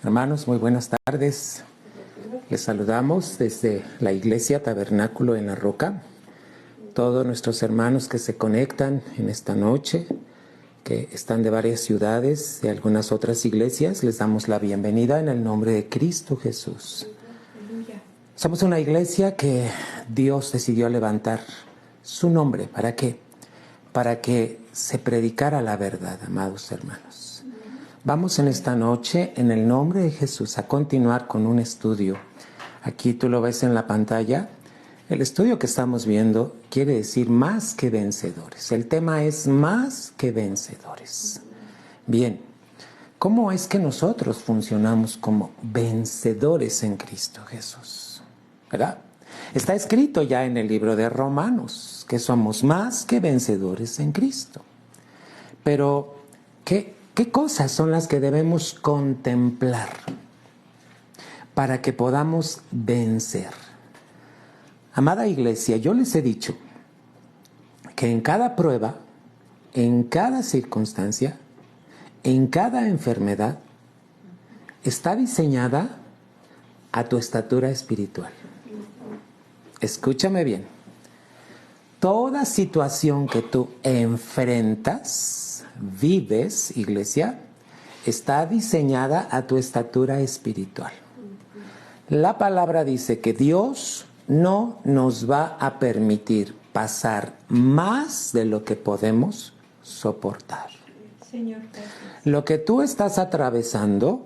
Hermanos, muy buenas tardes. Les saludamos desde la Iglesia Tabernáculo en la Roca. Todos nuestros hermanos que se conectan en esta noche, que están de varias ciudades, de algunas otras iglesias, les damos la bienvenida en el nombre de Cristo Jesús. Somos una iglesia que Dios decidió levantar su nombre. ¿Para qué? Para que se predicara la verdad, amados hermanos. Vamos en esta noche, en el nombre de Jesús, a continuar con un estudio. Aquí tú lo ves en la pantalla. El estudio que estamos viendo quiere decir más que vencedores. El tema es más que vencedores. Bien, ¿cómo es que nosotros funcionamos como vencedores en Cristo Jesús? ¿Verdad? Está escrito ya en el libro de Romanos que somos más que vencedores en Cristo. Pero, ¿qué cosas son las que debemos contemplar para que podamos vencer? Amada iglesia, yo les he dicho que en cada prueba, en cada circunstancia, en cada enfermedad, está diseñada a tu estatura espiritual. Escúchame bien. Toda situación que tú enfrentas, vives, iglesia, está diseñada a tu estatura espiritual. La palabra dice que Dios no nos va a permitir pasar más de lo que podemos soportar. Señor, lo que tú estás atravesando,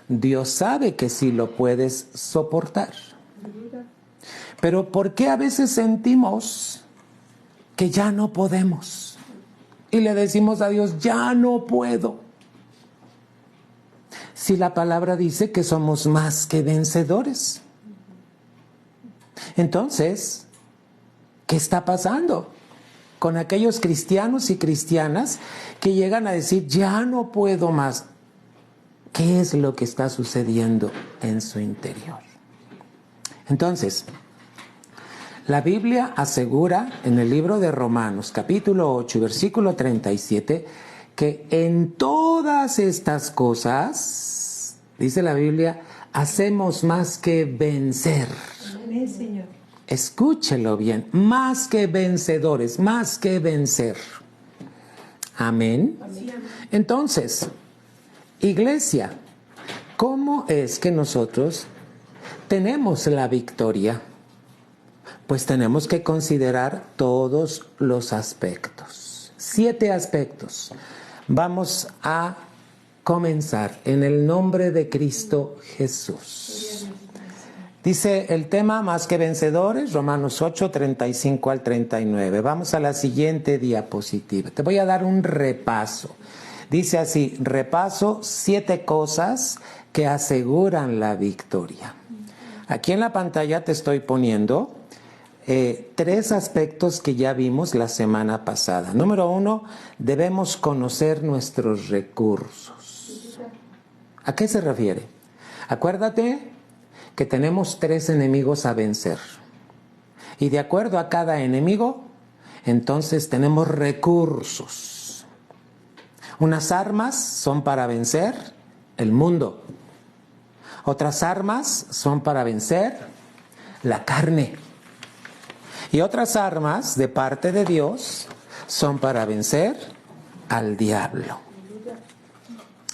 Dios sabe que sí lo puedes soportar. Pero ¿por qué a veces sentimos que ya no podemos? Y le decimos a Dios, ya no puedo. Si la palabra dice que somos más que vencedores. Entonces, ¿qué está pasando con aquellos cristianos y cristianas que llegan a decir, ya no puedo más? ¿Qué es lo que está sucediendo en su interior? Entonces, la Biblia asegura en el libro de Romanos, capítulo 8, versículo 37, que en todas estas cosas, dice la Biblia, hacemos más que vencer. Amén, Señor. Escúchelo bien, más que vencedores, más que vencer. Amén. Amén. Entonces, iglesia, ¿cómo es que nosotros tenemos la victoria? Pues tenemos que considerar todos los aspectos. 7 aspectos. Vamos a comenzar en el nombre de Cristo Jesús. Dice el tema más que vencedores, Romanos 8, 35 al 39. Vamos a la siguiente diapositiva. Te voy a dar un repaso. Dice así, repaso 7 cosas que aseguran la victoria. Aquí en la pantalla te estoy poniendo 3 aspectos que ya vimos la semana pasada. Número 1, debemos conocer nuestros recursos. ¿A qué se refiere? Acuérdate que tenemos 3 enemigos a vencer. Y de acuerdo a cada enemigo, entonces tenemos recursos. Unas armas son para vencer el mundo. Otras armas son para vencer la carne. Y otras armas de parte de Dios son para vencer al diablo.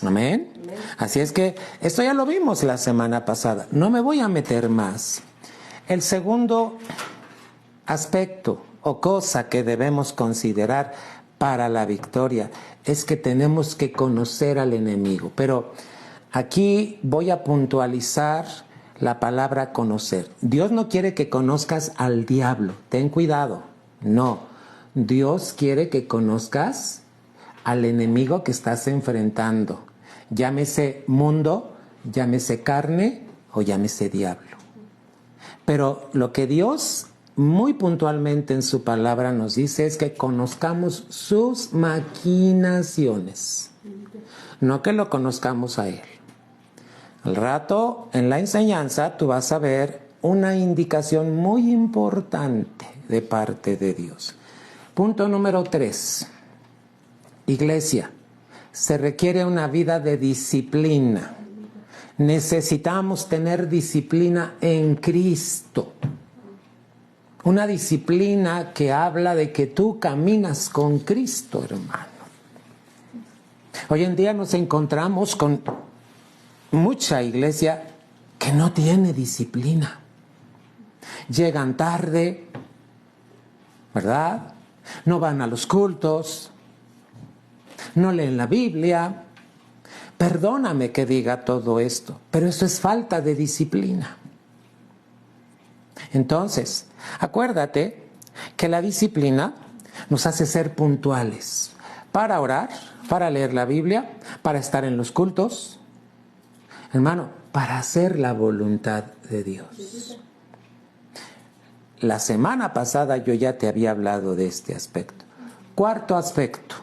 Amén. Así es que esto ya lo vimos la semana pasada. No me voy a meter más. El segundo aspecto o cosa que debemos considerar para la victoria es que tenemos que conocer al enemigo. Pero aquí voy a puntualizar la palabra conocer. Dios no quiere que conozcas al diablo. Ten cuidado. No. Dios quiere que conozcas al enemigo que estás enfrentando. Llámese mundo, llámese carne o llámese diablo. Pero lo que Dios muy puntualmente en su palabra nos dice es que conozcamos sus maquinaciones. No que lo conozcamos a Él. Al rato, en la enseñanza, tú vas a ver una indicación muy importante de parte de Dios. Punto número 3. Iglesia, se requiere una vida de disciplina. necesitamos tener disciplina en Cristo. Una disciplina que habla de que tú caminas con Cristo, hermano. Hoy en día nos encontramos con mucha iglesia que no tiene disciplina. Llegan tarde, ¿verdad? No van a los cultos, no leen la Biblia. Perdóname que diga todo esto, pero eso es falta de disciplina. Entonces, acuérdate que la disciplina nos hace ser puntuales para orar, para leer la Biblia, para estar en los cultos, hermano, para hacer la voluntad de Dios. La semana pasada yo ya te había hablado de este aspecto. Cuarto aspecto.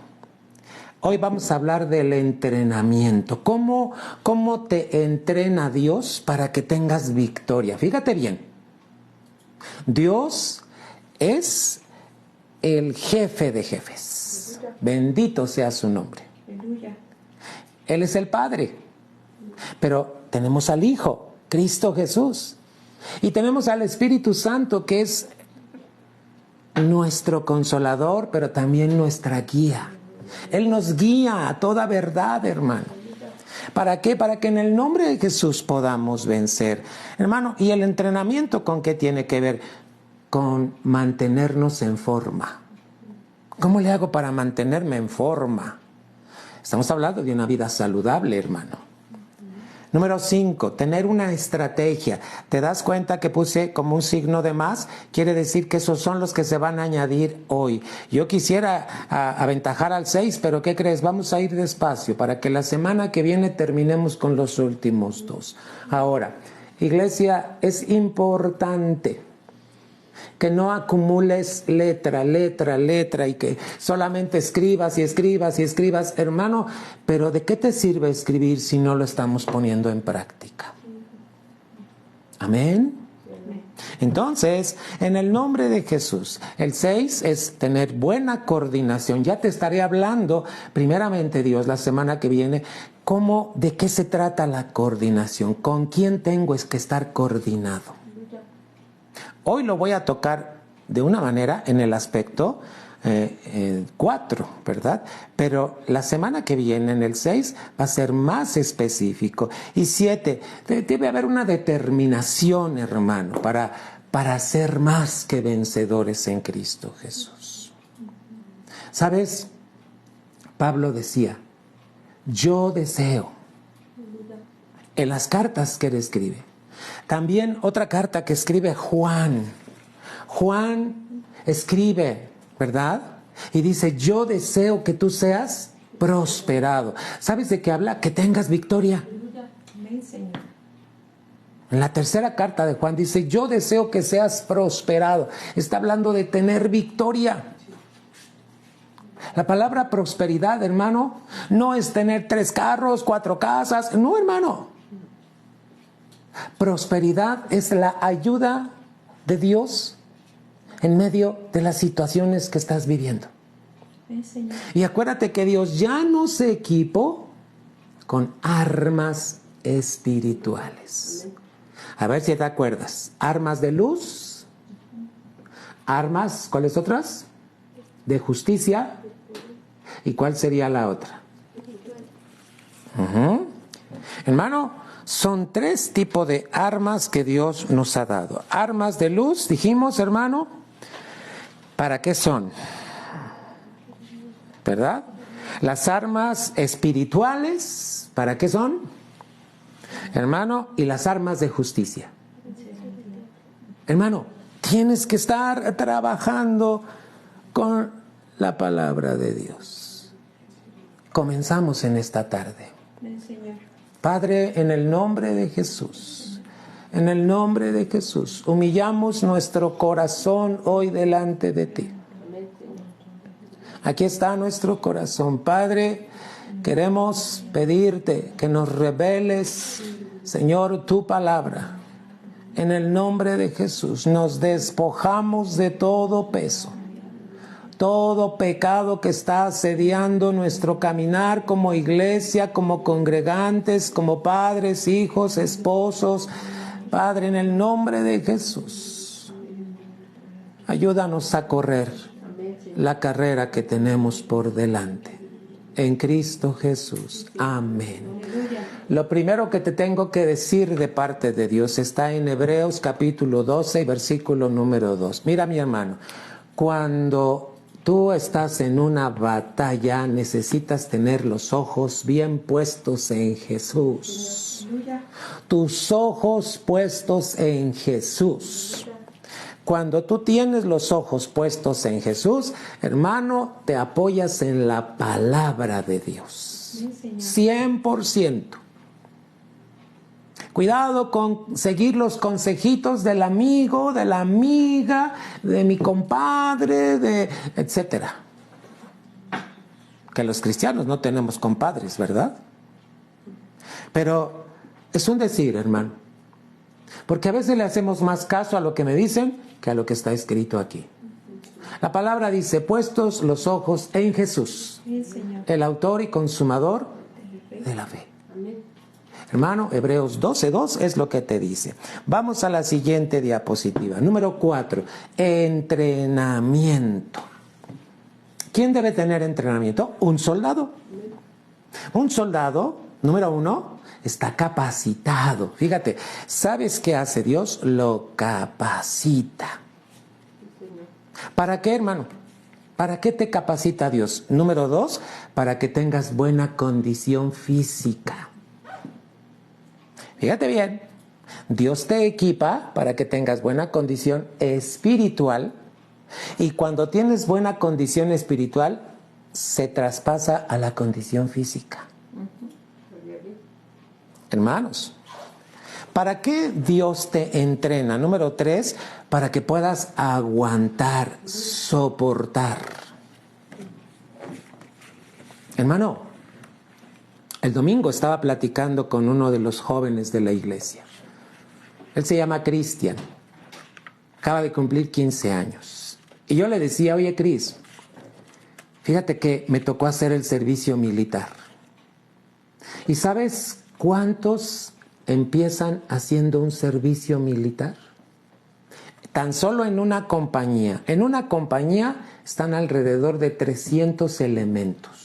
Hoy vamos a hablar del entrenamiento. ¿Cómo te entrena Dios para que tengas victoria? Fíjate bien. Dios es el jefe de jefes. Bendito sea su nombre. Él es el Padre. Pero tenemos al Hijo, Cristo Jesús. Y tenemos al Espíritu Santo, que es nuestro consolador, pero también nuestra guía. Él nos guía a toda verdad, hermano. ¿Para qué? Para que en el nombre de Jesús podamos vencer. Hermano, ¿y el entrenamiento con qué tiene que ver? Con mantenernos en forma. ¿Cómo le hago para mantenerme en forma? Estamos hablando de una vida saludable, hermano. Número 5, tener una estrategia. ¿Te das cuenta que puse como un signo de más? Quiere decir que esos son los que se van a añadir hoy. Yo quisiera aventajar al 6, pero ¿qué crees? Vamos a ir despacio para que la semana que viene terminemos con los últimos 2. Ahora, iglesia, es importante que no acumules letra y que solamente escribas y escribas y escribas, hermano, pero ¿de qué te sirve escribir si no lo estamos poniendo en práctica? Amén. Entonces, en el nombre de Jesús, el 6 es tener buena coordinación. Ya te estaré hablando, primeramente Dios, la semana que viene, de qué se trata la coordinación, con quién tengo que estar coordinado. Hoy lo voy a tocar de una manera en el aspecto 4, ¿verdad? Pero la semana que viene, en el 6, va a ser más específico. Y 7, debe haber una determinación, hermano, para ser más que vencedores en Cristo Jesús. ¿Sabes? Pablo decía, yo deseo, en las cartas que él escribe. También otra carta que escribe Juan. Juan escribe, ¿verdad? Y dice, yo deseo que tú seas prosperado. ¿Sabes de qué habla? Que tengas victoria. En la tercera carta de Juan dice, yo deseo que seas prosperado. Está hablando de tener victoria. La palabra prosperidad, hermano, no es tener 3 carros, 4 casas. No, hermano. Prosperidad es la ayuda de Dios en medio de las situaciones que estás viviendo. Y acuérdate que Dios ya nos equipó con armas espirituales. A ver si te acuerdas. Armas de luz. Armas, ¿cuáles otras? De justicia. ¿Y cuál sería la otra? Hermano, son 3 tipos de armas que Dios nos ha dado. Armas de luz, dijimos, hermano. ¿Para qué son? ¿Verdad? Las armas espirituales, ¿para qué son? Hermano, y las armas de justicia. Hermano, tienes que estar trabajando con la palabra de Dios. Comenzamos en esta tarde. Padre, en el nombre de Jesús, humillamos nuestro corazón hoy delante de ti. Aquí está nuestro corazón. Padre, queremos pedirte que nos reveles, Señor, tu palabra. En el nombre de Jesús, nos despojamos de todo peso, todo pecado que está asediando nuestro caminar como iglesia, como congregantes, como padres, hijos, esposos. Padre, en el nombre de Jesús, ayúdanos a correr la carrera que tenemos por delante. En Cristo Jesús. Amén. Lo primero que te tengo que decir de parte de Dios está en Hebreos capítulo 12, versículo número 2. Mira, mi hermano, cuando tú estás en una batalla, necesitas tener los ojos bien puestos en Jesús. Tus ojos puestos en Jesús. Cuando tú tienes los ojos puestos en Jesús, hermano, te apoyas en la palabra de Dios. 100%. Cuidado con seguir los consejitos del amigo, de la amiga, de mi compadre, etcétera. Que los cristianos no tenemos compadres, ¿verdad? Pero es un decir, hermano. Porque a veces le hacemos más caso a lo que me dicen que a lo que está escrito aquí. La palabra dice, puestos los ojos en Jesús, el autor y consumador de la fe. Hermano, Hebreos 12:2 es lo que te dice. Vamos a la siguiente diapositiva. Número 4, entrenamiento. ¿Quién debe tener entrenamiento? Un soldado. Un soldado, número 1, está capacitado. Fíjate, ¿sabes qué hace Dios? Lo capacita. ¿Para qué, hermano? ¿Para qué te capacita Dios? Número 2, para que tengas buena condición física. Fíjate bien, Dios te equipa para que tengas buena condición espiritual, y cuando tienes buena condición espiritual, se traspasa a la condición física. Hermanos, ¿para qué Dios te entrena? Número 3, para que puedas aguantar, soportar. Hermano, el domingo estaba platicando con uno de los jóvenes de la iglesia. Él se llama Cristian. Acaba de cumplir 15 años. Y yo le decía, oye, Cris, fíjate que me tocó hacer el servicio militar. ¿Y sabes cuántos empiezan haciendo un servicio militar? Tan solo en una compañía. En una compañía están alrededor de 300 elementos.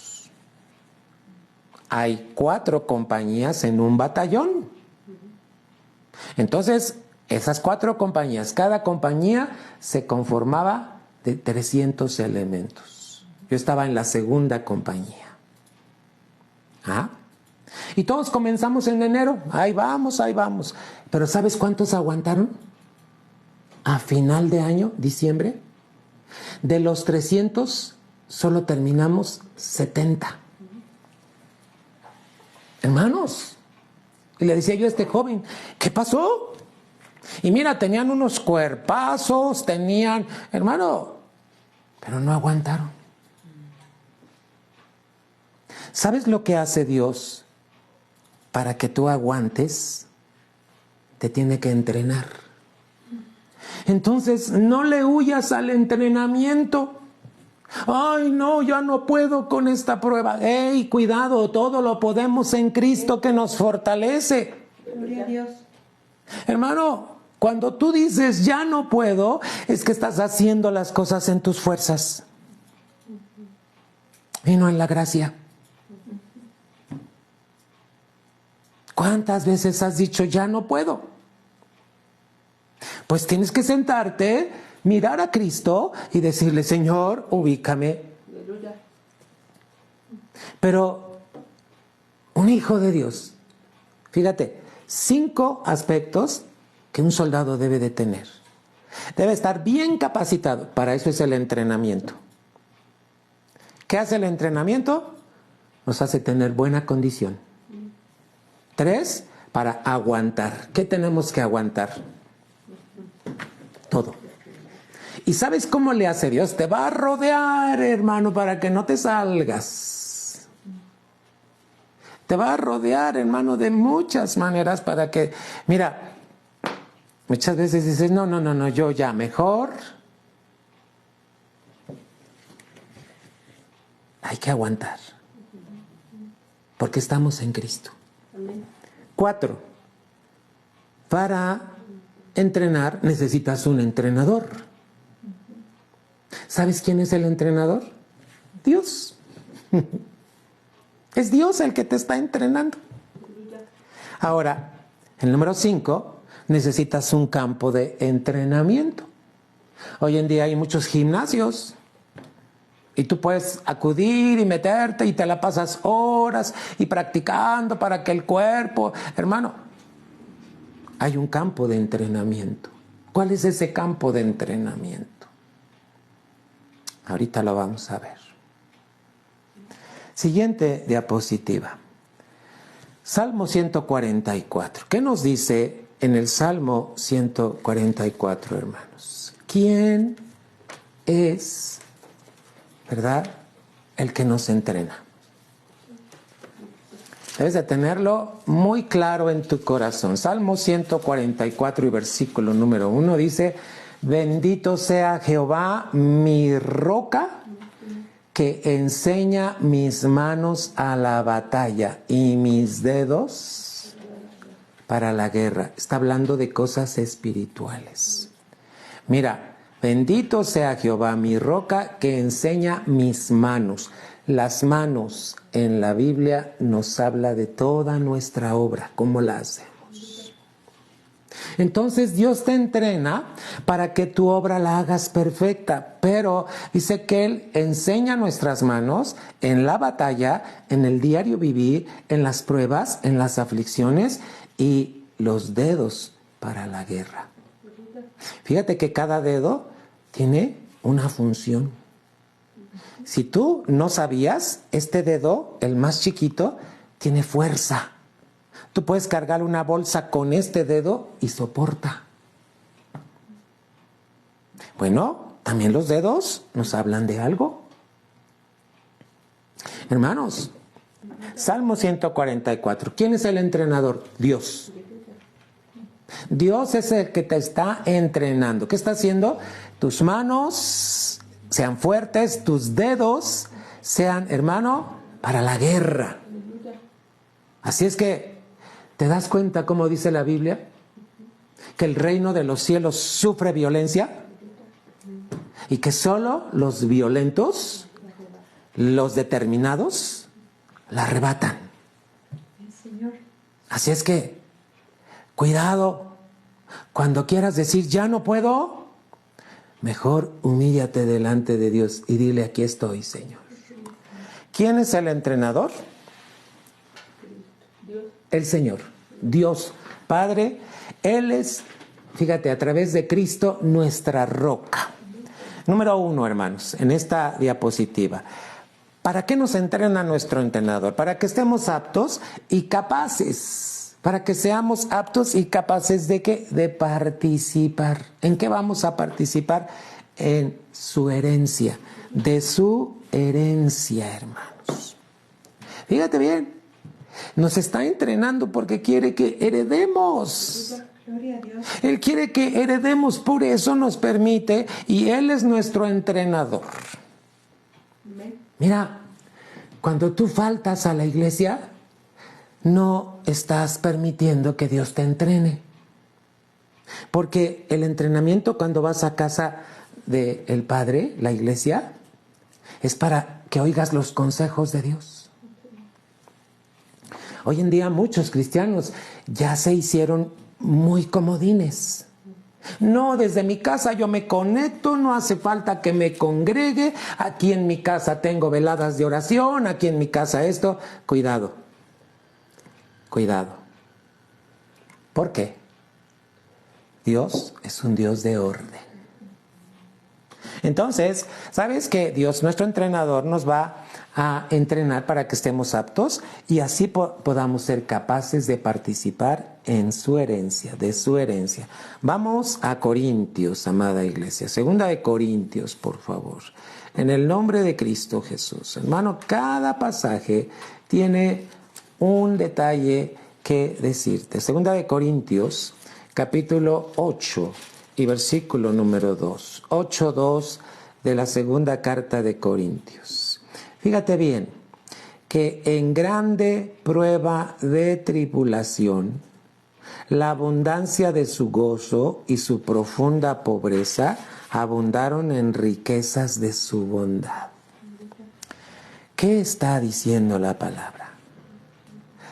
Hay 4 compañías en un batallón. Entonces, esas 4 compañías, cada compañía se conformaba de 300 elementos. Yo estaba en la segunda compañía. ¿Ah? Y todos comenzamos en enero. Ahí vamos, ahí vamos. Pero ¿sabes cuántos aguantaron? A final de año, diciembre, de los 300, solo terminamos 70. Hermanos, y le decía yo a este joven, ¿qué pasó? Y mira, tenían unos cuerpazos, hermano, pero no aguantaron. ¿Sabes lo que hace Dios para que tú aguantes? Te tiene que entrenar. Entonces, no le huyas al entrenamiento. Ay, no, ya no puedo con esta prueba. ¡Ey, cuidado! Todo lo podemos en Cristo que nos fortalece. Gloria a Dios. Hermano, cuando tú dices ya no puedo, es que estás haciendo las cosas en tus fuerzas y no en la gracia. ¿Cuántas veces has dicho ya no puedo? Pues tienes que sentarte, mirar a Cristo y decirle, Señor, ubícame. Pero un hijo de Dios, fíjate, 5 aspectos que un soldado debe de tener. Debe estar bien capacitado. Para eso es el entrenamiento. ¿Qué hace el entrenamiento? Nos hace tener buena condición. 3, para aguantar. ¿Qué tenemos que aguantar? Todo. ¿Y sabes cómo le hace Dios? Te va a rodear, hermano, para que no te salgas. Te va a rodear, hermano, de muchas maneras para que... Mira, muchas veces dices, no, yo ya mejor hay que aguantar. Porque estamos en Cristo. 4. Para entrenar necesitas un entrenador. ¿Sabes quién es el entrenador? Dios. Es Dios el que te está entrenando. Ahora, el número 5, necesitas un campo de entrenamiento. Hoy en día hay muchos gimnasios y tú puedes acudir y meterte y te la pasas horas y practicando para que el cuerpo... Hermano, hay un campo de entrenamiento. ¿Cuál es ese campo de entrenamiento? Ahorita lo vamos a ver. Siguiente diapositiva. Salmo 144. ¿Qué nos dice en el Salmo 144, hermanos? ¿Quién es, verdad, el que nos entrena? Debes de tenerlo muy claro en tu corazón. Salmo 144 y versículo número 1 dice: bendito sea Jehová, mi roca, que enseña mis manos a la batalla y mis dedos para la guerra. Está hablando de cosas espirituales. Mira, bendito sea Jehová, mi roca, que enseña mis manos. Las manos en la Biblia nos habla de toda nuestra obra, cómo la hacemos. Entonces Dios te entrena para que tu obra la hagas perfecta, pero dice que Él enseña nuestras manos en la batalla, en el diario vivir, en las pruebas, en las aflicciones y los dedos para la guerra. Fíjate que cada dedo tiene una función. Si tú no sabías, este dedo, el más chiquito, tiene fuerza. Tú puedes cargar una bolsa con este dedo y soporta. Bueno, también los dedos nos hablan de algo. Hermanos, Salmo 144. ¿Quién es el entrenador? Dios. Dios es el que te está entrenando. ¿Qué está haciendo? Tus manos sean fuertes, tus dedos sean, hermano, para la guerra. Así es que, ¿te das cuenta cómo dice la Biblia? Que el reino de los cielos sufre violencia y que solo los violentos, los determinados, la arrebatan. Así es que, cuidado, cuando quieras decir ya no puedo, mejor humíllate delante de Dios y dile: aquí estoy, Señor. ¿Quién es el entrenador? El Señor, Dios Padre. Él es, fíjate, a través de Cristo, nuestra roca. Número 1, hermanos, en esta diapositiva. ¿Para qué nos entrena nuestro entrenador? Para que estemos aptos y capaces. Para que seamos aptos y capaces ¿de qué? De participar. ¿En qué vamos a participar? En su herencia. De su herencia, hermanos. Fíjate bien. Nos está entrenando porque quiere que heredemos. Gloria a Dios. Él quiere que heredemos, por eso nos permite, y Él es nuestro entrenador. Mira, cuando tú faltas a la iglesia, no estás permitiendo que Dios te entrene. Porque el entrenamiento cuando vas a casa del Padre, la iglesia, es para que oigas los consejos de Dios. Hoy en día muchos cristianos ya se hicieron muy comodines. No, desde mi casa yo me conecto, no hace falta que me congregue, aquí en mi casa tengo veladas de oración, aquí en mi casa esto. Cuidado, cuidado. ¿Por qué? Dios es un Dios de orden. Entonces, ¿sabes qué? Dios, nuestro entrenador, nos va a entrenar para que estemos aptos y así podamos ser capaces de participar en su herencia, de su herencia. Vamos a Corintios, amada iglesia. 2 de Corintios, por favor. En el nombre de Cristo Jesús. Hermano, cada pasaje tiene un detalle que decirte. 2 de Corintios, capítulo 8 y versículo número 2. 8:2 de la segunda carta de Corintios. Fíjate bien, que en grande prueba de tribulación, la abundancia de su gozo y su profunda pobreza abundaron en riquezas de su bondad. ¿Qué está diciendo la palabra?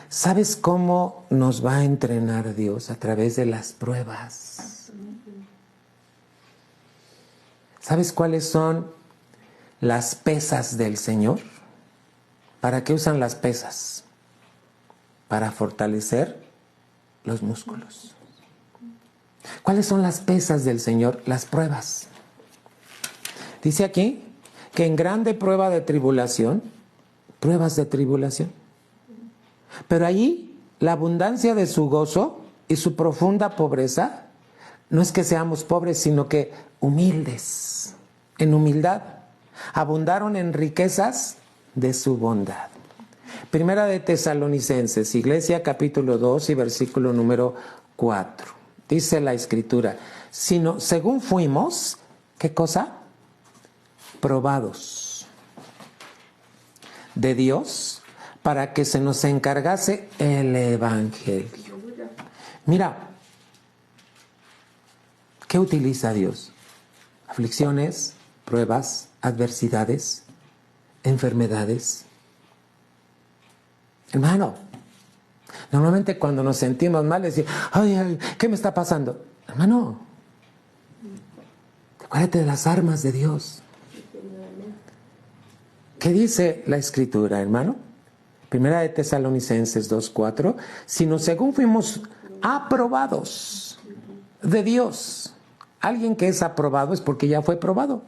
¿Sabes cómo nos va a entrenar Dios? A través de las pruebas. ¿Sabes cuáles son las pesas del Señor? ¿Para qué usan las pesas? Para fortalecer los músculos. ¿Cuáles son las pesas del Señor? Las pruebas. Dice aquí que en grande prueba de tribulación, pruebas de tribulación. Pero allí la abundancia de su gozo y su profunda pobreza, no es que seamos pobres, sino que humildes, en humildad, abundaron en riquezas de su bondad. Primera de Tesalonicenses, Iglesia, capítulo 2 y versículo número 4. Dice la Escritura, sino según fuimos, ¿qué cosa? Probados de Dios para que se nos encargase el Evangelio. Mira, ¿qué utiliza Dios? Aflicciones, pruebas, adversidades, enfermedades. Hermano, normalmente cuando nos sentimos mal decimos, ay, ¿qué me está pasando? Hermano, acuérdate de las armas de Dios. ¿Qué dice la Escritura, hermano? Primera de Tesalonicenses 2:4, sino según fuimos aprobados de Dios. Alguien que es aprobado es porque ya fue probado.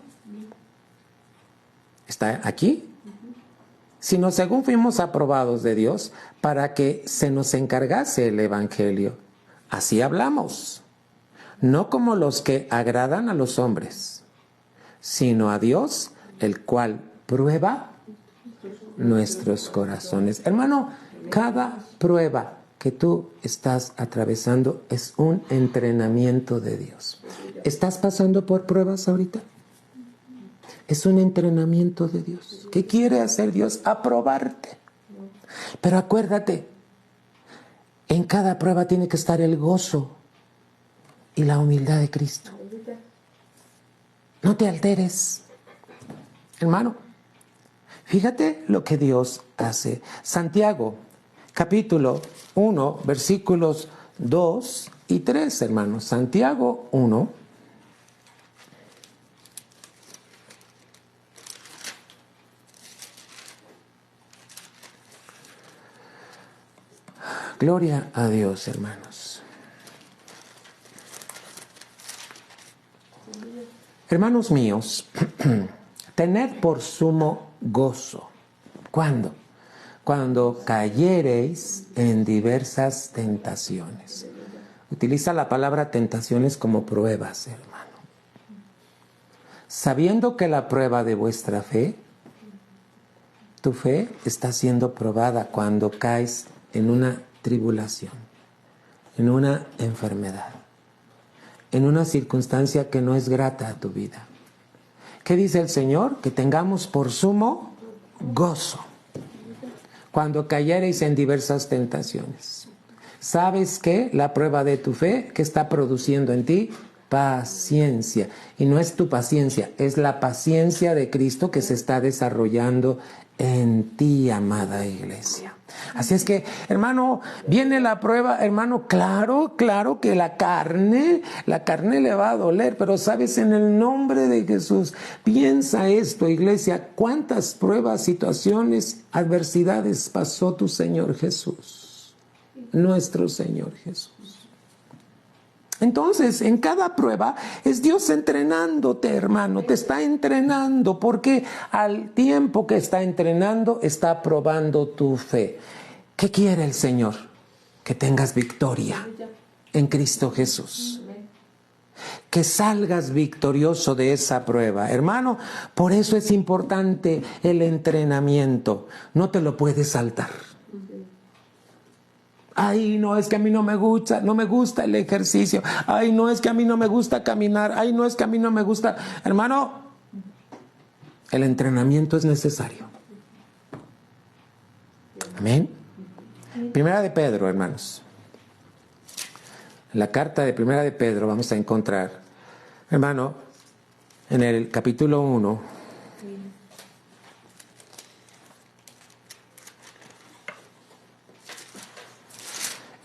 ¿Está aquí? Sino según fuimos aprobados de Dios para que se nos encargase el Evangelio. Así hablamos, no como los que agradan a los hombres, sino a Dios, el cual prueba nuestros corazones. Hermano, cada prueba que tú estás atravesando es un entrenamiento de Dios. ¿Estás pasando por pruebas ahorita? Es un entrenamiento de Dios. ¿Qué quiere hacer Dios? Aprobarte. Pero acuérdate, en cada prueba tiene que estar el gozo y la humildad de Cristo. No te alteres, hermano. Fíjate lo que Dios hace. Santiago, capítulo 1, versículos 2 y 3, hermanos. Santiago 1. Gloria a Dios, hermanos. Hermanos míos, tened por sumo gozo. ¿Cuándo? Cuando cayereis en diversas tentaciones. Utiliza la palabra tentaciones como pruebas, hermano. Sabiendo que la prueba de vuestra fe, tu fe está siendo probada cuando caes en una tribulación, en una enfermedad, en una circunstancia que no es grata a tu vida. ¿Qué dice el Señor? Que tengamos por sumo gozo cuando cayereis en diversas tentaciones. ¿Sabes qué? La prueba de tu fe, ¿qué está produciendo en ti? Paciencia. Y no es tu paciencia, es la paciencia de Cristo que se está desarrollando en ti, amada iglesia. Así es que, hermano, viene la prueba, hermano, claro que la carne le va a doler, pero sabes, en el nombre de Jesús, piensa esto, iglesia, cuántas pruebas, situaciones, adversidades pasó tu Señor Jesús, nuestro Señor Jesús. Entonces, en cada prueba es Dios entrenándote, hermano, te está entrenando, porque al tiempo que está entrenando, está probando tu fe. ¿Qué quiere el Señor? Que tengas victoria en Cristo Jesús. Que salgas victorioso de esa prueba. Hermano, por eso es importante el entrenamiento. No te lo puedes saltar. Ay, no, es que a mí no me gusta el ejercicio. Ay, no, es que a mí no me gusta caminar. Ay, no, es que a mí no me gusta. Hermano, el entrenamiento es necesario. Amén. Primera de Pedro, hermanos. En la carta de Primera de Pedro vamos a encontrar, hermano, en el capítulo 1,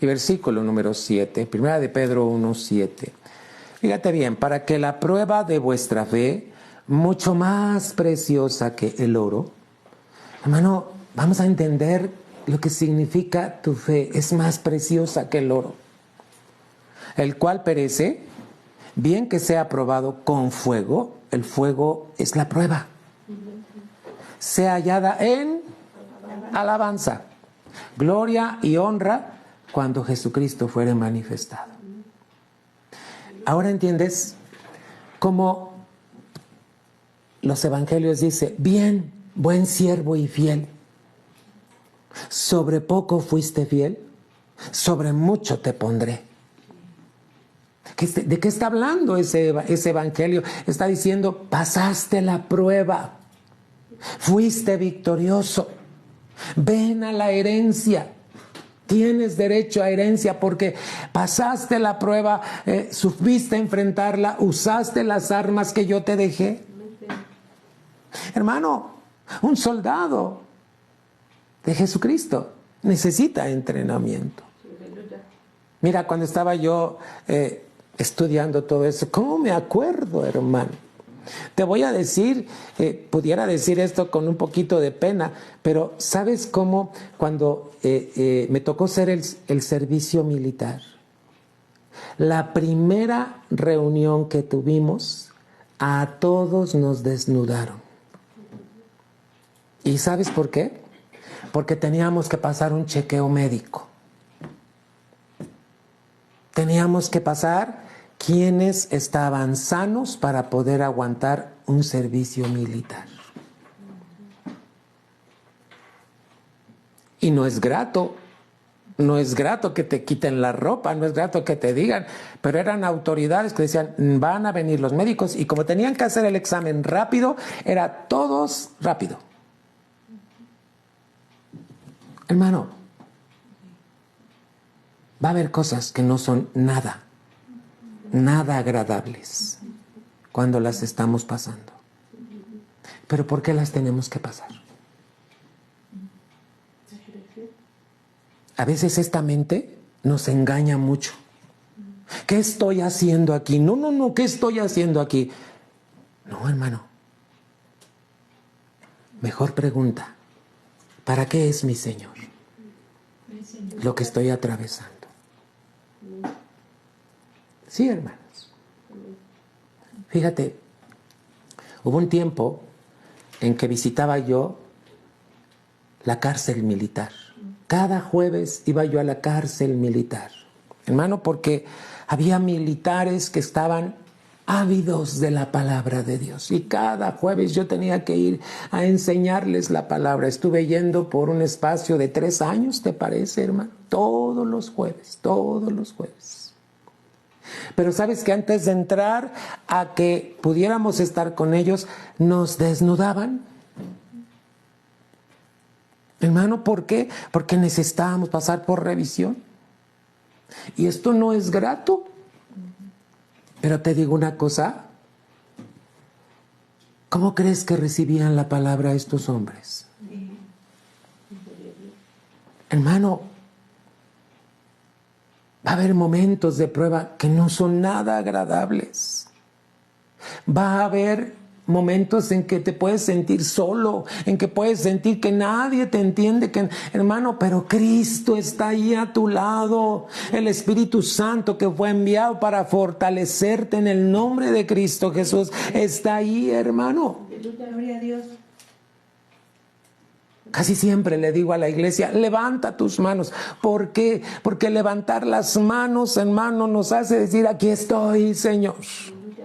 y versículo número 7, Primera de Pedro 1, 7. Fíjate bien, para que la prueba de vuestra fe, mucho más preciosa que el oro, hermano, vamos a entender lo que significa tu fe, es más preciosa que el oro, el cual perece, bien que sea probado con fuego, el fuego es la prueba, sea hallada en alabanza, gloria y honra cuando Jesucristo fuere manifestado. Ahora entiendes cómo los evangelios dicen: bien, buen siervo y fiel, sobre poco fuiste fiel, sobre mucho te pondré. ¿De qué está hablando ese evangelio? Está diciendo: pasaste la prueba, fuiste victorioso, ven a la herencia. Tienes derecho a herencia porque pasaste la prueba, supiste enfrentarla, usaste las armas que yo te dejé. Hermano, un soldado de Jesucristo necesita entrenamiento. Mira, cuando estaba yo estudiando todo eso, ¿cómo me acuerdo, hermano? Te voy a decir, pudiera decir esto con un poquito de pena, pero ¿sabes cómo? Cuando me tocó ser el servicio militar, la primera reunión que tuvimos, a todos nos desnudaron. ¿Y sabes por qué? Porque teníamos que pasar un chequeo médico. Teníamos que pasar quienes estaban sanos para poder aguantar un servicio militar. Y no es grato que te quiten la ropa, no es grato que te digan, pero eran autoridades que decían: van a venir los médicos, y como tenían que hacer el examen rápido, era todos rápido. Hermano, va a haber cosas que no son nada agradables cuando las estamos pasando. Pero ¿por qué las tenemos que pasar? A veces esta mente nos engaña mucho. ¿Qué estoy haciendo aquí? No, ¿qué estoy haciendo aquí? No, hermano. Mejor pregunta: ¿para qué es mi Señor lo que estoy atravesando? Sí, hermanos. Fíjate, hubo un tiempo en que visitaba yo la cárcel militar. Cada jueves iba yo a la cárcel militar, hermano, porque había militares que estaban ávidos de la palabra de Dios, y cada jueves yo tenía que ir a enseñarles la palabra. Estuve yendo por un espacio de 3 años, ¿te parece, hermano? Todos los jueves. Pero sabes que antes de entrar a que pudiéramos estar con ellos, nos desnudaban. Hermano, ¿por qué? Porque necesitábamos pasar por revisión. Y esto no es grato. Pero te digo una cosa: ¿cómo crees que recibían la palabra estos hombres? Hermano, va a haber momentos de prueba que no son nada agradables. Va a haber momentos en que te puedes sentir solo, en que puedes sentir que nadie te entiende, hermano, pero Cristo está ahí a tu lado. El Espíritu Santo que fue enviado para fortalecerte en el nombre de Cristo Jesús está ahí, hermano. Gloria a Dios. Casi siempre le digo a la iglesia: levanta tus manos. ¿Por qué? Porque levantar las manos, hermano, nos hace decir: aquí estoy, Señor.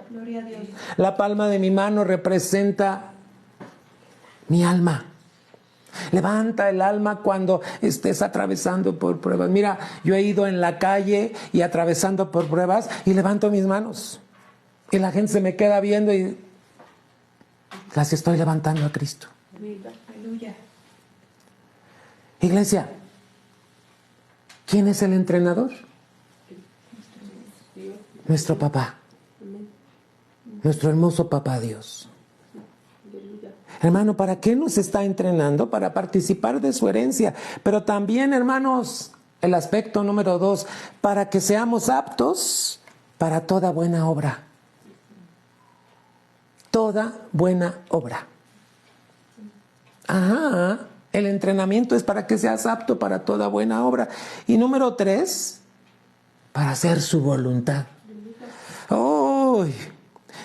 Gloria a Dios. La palma de mi mano representa mi alma. Levanta el alma cuando estés atravesando por pruebas. Mira, yo he ido en la calle y atravesando por pruebas y levanto mis manos. Y la gente se me queda viendo y las estoy levantando a Cristo. Aleluya. Iglesia, ¿quién es el entrenador? Nuestro papá. Nuestro hermoso papá Dios. Hermano, ¿para qué nos está entrenando? Para participar de su herencia. Pero también, hermanos, el aspecto número 2, para que seamos aptos para toda buena obra. Toda buena obra. Ajá, el entrenamiento es para que seas apto para toda buena obra. Y número 3, para hacer su voluntad. ¡Oh!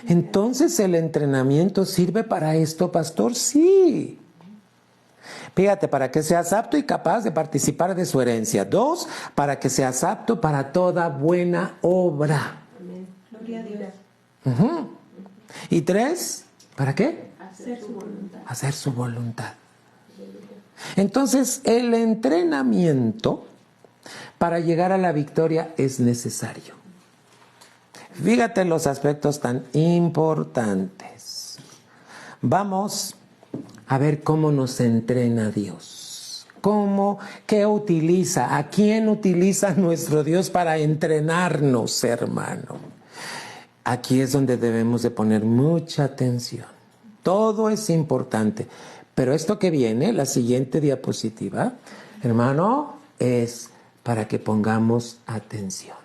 Entonces, ¿el entrenamiento sirve para esto, pastor? Sí. Fíjate, para que seas apto y capaz de participar de su herencia. 2, para que seas apto para toda buena obra. Gloria a Dios. Y 3, ¿para qué? Hacer su voluntad. Hacer su voluntad. Entonces, el entrenamiento para llegar a la victoria es necesario. Fíjate los aspectos tan importantes. Vamos a ver cómo nos entrena Dios. ¿Qué utiliza? ¿A quién utiliza nuestro Dios para entrenarnos, hermano? Aquí es donde debemos de poner mucha atención. Todo es importante. Pero esto que viene, la siguiente diapositiva, hermano, es para que pongamos atención.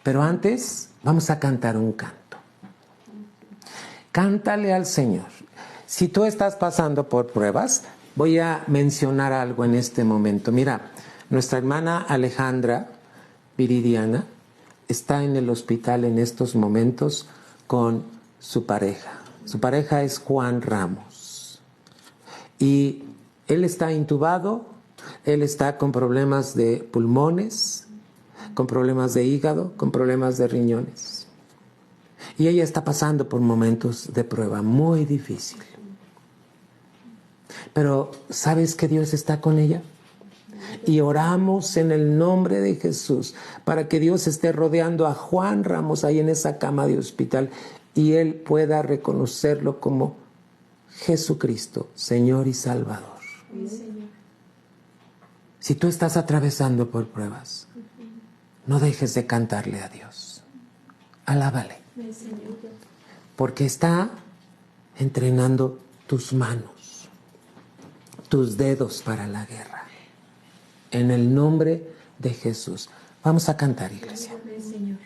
Pero antes, vamos a cantar un canto. Cántale al Señor. Si tú estás pasando por pruebas, voy a mencionar algo en este momento. Mira, nuestra hermana Alejandra Viridiana está en el hospital en estos momentos con su pareja. Su pareja es Juan Ramos. Y él está intubado, él está con problemas de pulmones, con problemas de hígado, con problemas de riñones. Y ella está pasando por momentos de prueba muy difícil. Pero ¿sabes que Dios está con ella? Y oramos en el nombre de Jesús para que Dios esté rodeando a Juan Ramos ahí en esa cama de hospital y él pueda reconocerlo como Jesucristo, Señor y Salvador. Si tú estás atravesando por pruebas, no dejes de cantarle a Dios. Alábale. Porque está entrenando tus manos, tus dedos para la guerra. En el nombre de Jesús. Vamos a cantar, iglesia. Nos acercamos a ti, Señor.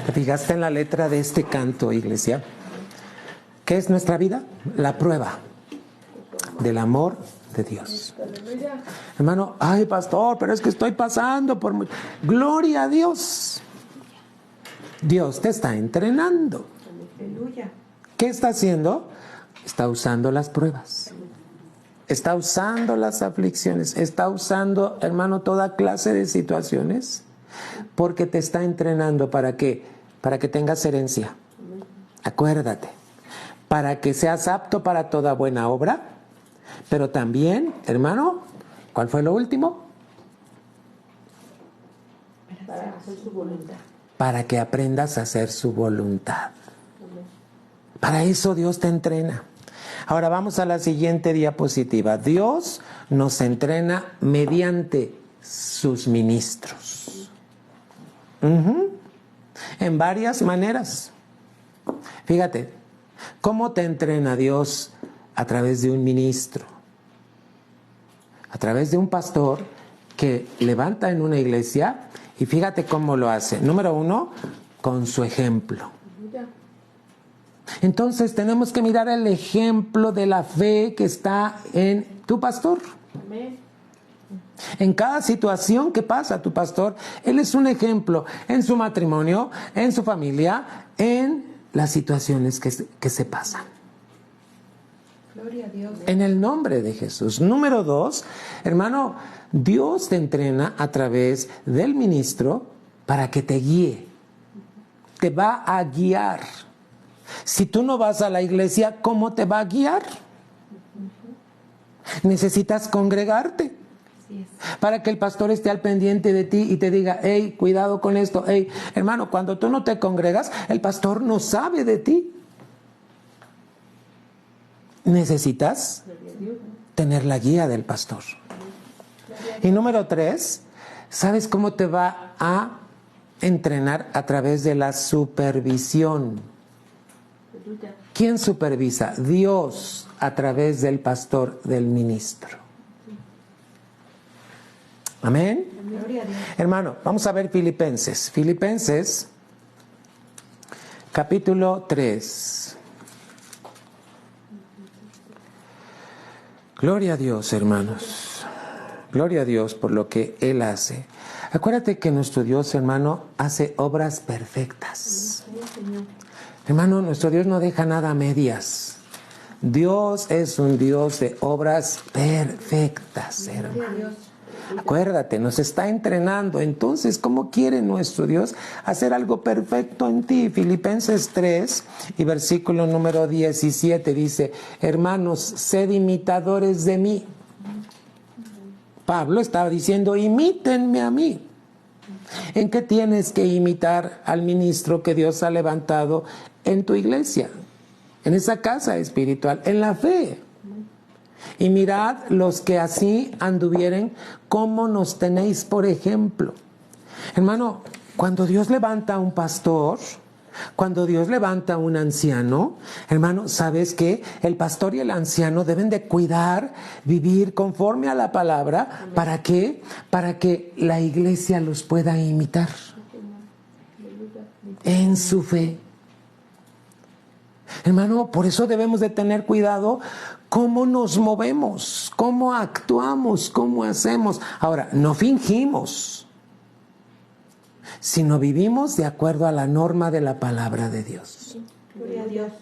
¿Te fijaste en la letra de este canto, iglesia? ¿Qué es nuestra vida? La prueba del amor de Dios. Hermano, ay pastor, pero es que estoy pasando por... Gloria a Dios. Dios te está entrenando. Aleluya. ¿Qué está haciendo? Está usando las pruebas. Está usando las aflicciones. Está usando, hermano, toda clase de situaciones. Porque te está entrenando para que tengas herencia. Acuérdate. Para que seas apto para toda buena obra. Pero también, hermano, ¿cuál fue lo último? Para hacer su voluntad. Para que aprendas a hacer su voluntad. Para eso Dios te entrena. Ahora vamos a la siguiente diapositiva. Dios nos entrena mediante sus ministros. En varias maneras. Fíjate, ¿cómo te entrena Dios? A través de un ministro, a través de un pastor que levanta en una iglesia, y fíjate cómo lo hace. Número 1, con su ejemplo. Entonces tenemos que mirar el ejemplo de la fe que está en tu pastor. En cada situación que pasa tu pastor, él es un ejemplo en su matrimonio, en su familia, en las situaciones que se pasan. Gloria a Dios. En el nombre de Jesús. Número 2, hermano, Dios te entrena a través del ministro para que te guíe. Te va a guiar. Si tú no vas a la iglesia, ¿cómo te va a guiar? Necesitas congregarte. Así es. Para que el pastor esté al pendiente de ti y te diga, hey, cuidado con esto. Hey, hermano, cuando tú no te congregas, el pastor no sabe de ti. Necesitas tener la guía del pastor. Y número 3, ¿sabes cómo te va a entrenar? A través de la supervisión. ¿Quién supervisa? Dios, a través del pastor, del ministro. Amén. Gloria a Dios. Hermano, vamos a ver Filipenses. Filipenses, capítulo 3. Gloria a Dios, hermanos. Gloria a Dios por lo que Él hace. Acuérdate que nuestro Dios, hermano, hace obras perfectas. Hermano, nuestro Dios no deja nada a medias. Dios es un Dios de obras perfectas, hermano. Acuérdate, nos está entrenando. Entonces, ¿cómo quiere nuestro Dios hacer algo perfecto en ti? Filipenses 3 y versículo número 17 dice, hermanos, sed imitadores de mí. Pablo estaba diciendo, imítenme a mí. ¿En qué tienes que imitar al ministro que Dios ha levantado en tu iglesia? En esa casa espiritual, en la fe. Y mirad los que así anduvieren, cómo nos tenéis por ejemplo. Hermano, cuando Dios levanta a un pastor, cuando Dios levanta a un anciano, hermano, ¿sabes qué? El pastor y el anciano deben de cuidar, vivir conforme a la palabra. ¿Para qué? Para que la iglesia los pueda imitar en su fe. Hermano, por eso debemos de tener cuidado cómo nos movemos, cómo actuamos, cómo hacemos. Ahora, no fingimos, sino vivimos de acuerdo a la norma de la palabra de Dios. Gloria a Dios.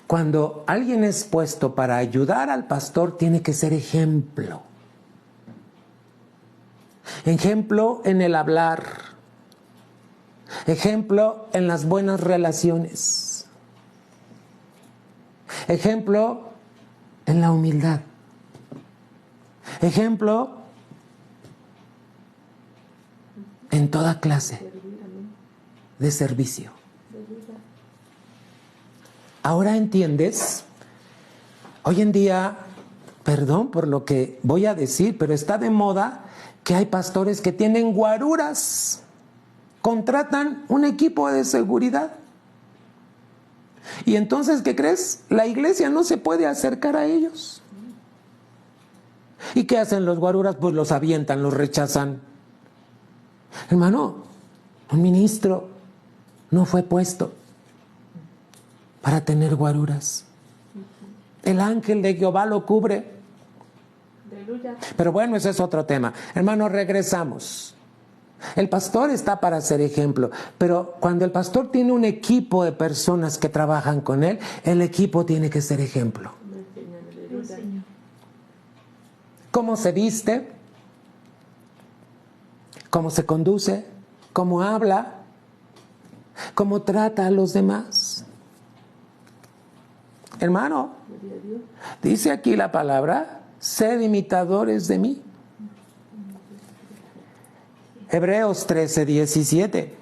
Cuando alguien es puesto para ayudar al pastor, tiene que ser ejemplo. Ejemplo en el hablar. Ejemplo en las buenas relaciones. Ejemplo en la humildad. Ejemplo en toda clase de servicio. Ahora entiendes, hoy en día, perdón por lo que voy a decir, pero está de moda que hay pastores que tienen guaruras, contratan un equipo de seguridad. Y entonces, ¿qué crees? La iglesia no se puede acercar a ellos. ¿Y qué hacen los guaruras? Pues los avientan, los rechazan. Hermano, Un ministro no fue puesto para tener guaruras. El ángel de Jehová lo cubre. Pero bueno, ese es otro tema. Hermanos, regresamos. El pastor está para ser ejemplo, pero cuando el pastor tiene un equipo de personas que trabajan con él, el equipo tiene que ser ejemplo. ¿Cómo se viste? ¿Cómo se conduce? ¿Cómo habla? ¿Cómo trata a los demás? Hermano, dice aquí la palabra, sed imitadores de mí. Hebreos 13:17.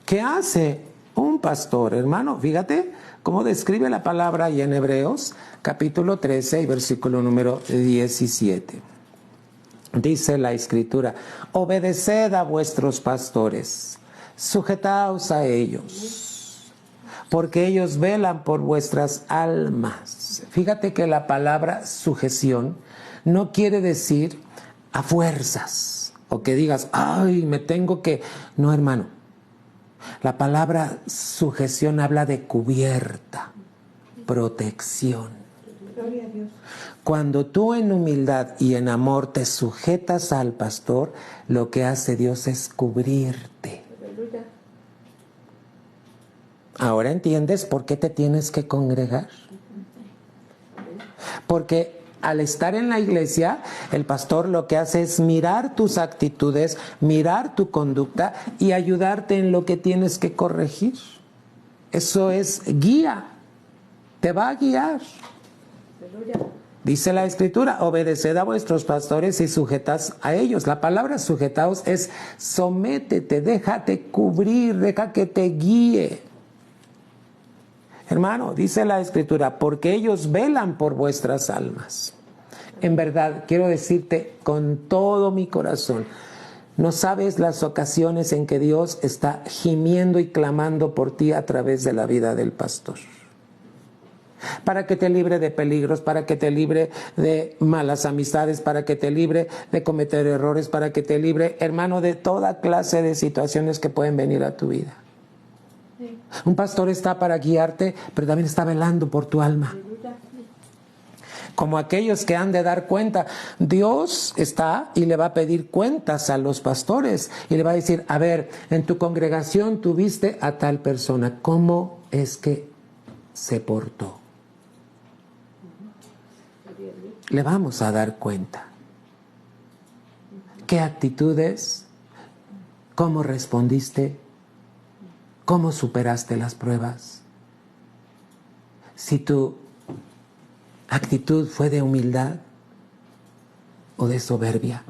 ¿Qué hace un pastor, hermano? Fíjate cómo describe la palabra ahí en Hebreos, capítulo 13 y versículo número 17. Dice la Escritura, obedeced a vuestros pastores, sujetaos a ellos, porque ellos velan por vuestras almas. Fíjate que la palabra sujeción no quiere decir a fuerzas, o que digas, ay, me tengo que... No, hermano. La palabra sujeción habla de cubierta, protección. Gloria a Dios. Cuando tú en humildad y en amor te sujetas al pastor, lo que hace Dios es cubrirte. ¿Ahora entiendes por qué te tienes que congregar? Porque al estar en la iglesia, el pastor lo que hace es mirar tus actitudes, mirar tu conducta y ayudarte en lo que tienes que corregir. Eso es guía, te va a guiar. Dice la Escritura, obedeced a vuestros pastores y sujetad a ellos. La palabra sujetaos es sométete, déjate cubrir, deja que te guíe. Hermano, dice la Escritura, porque ellos velan por vuestras almas. En verdad, quiero decirte con todo mi corazón, no sabes las ocasiones en que Dios está gimiendo y clamando por ti a través de la vida del pastor. Para que te libre de peligros, para que te libre de malas amistades, para que te libre de cometer errores, para que te libre, hermano, de toda clase de situaciones que pueden venir a tu vida. Un pastor está para guiarte, pero también está velando por tu alma. Como aquellos que han de dar cuenta, Dios está y le va a pedir cuentas a los pastores y le va a decir, a ver, en tu congregación tuviste a tal persona, ¿cómo es que se portó? Le vamos a dar cuenta. ¿Qué actitudes? ¿Cómo respondiste? ¿Cómo superaste las pruebas? Si tu actitud fue de humildad o de soberbia,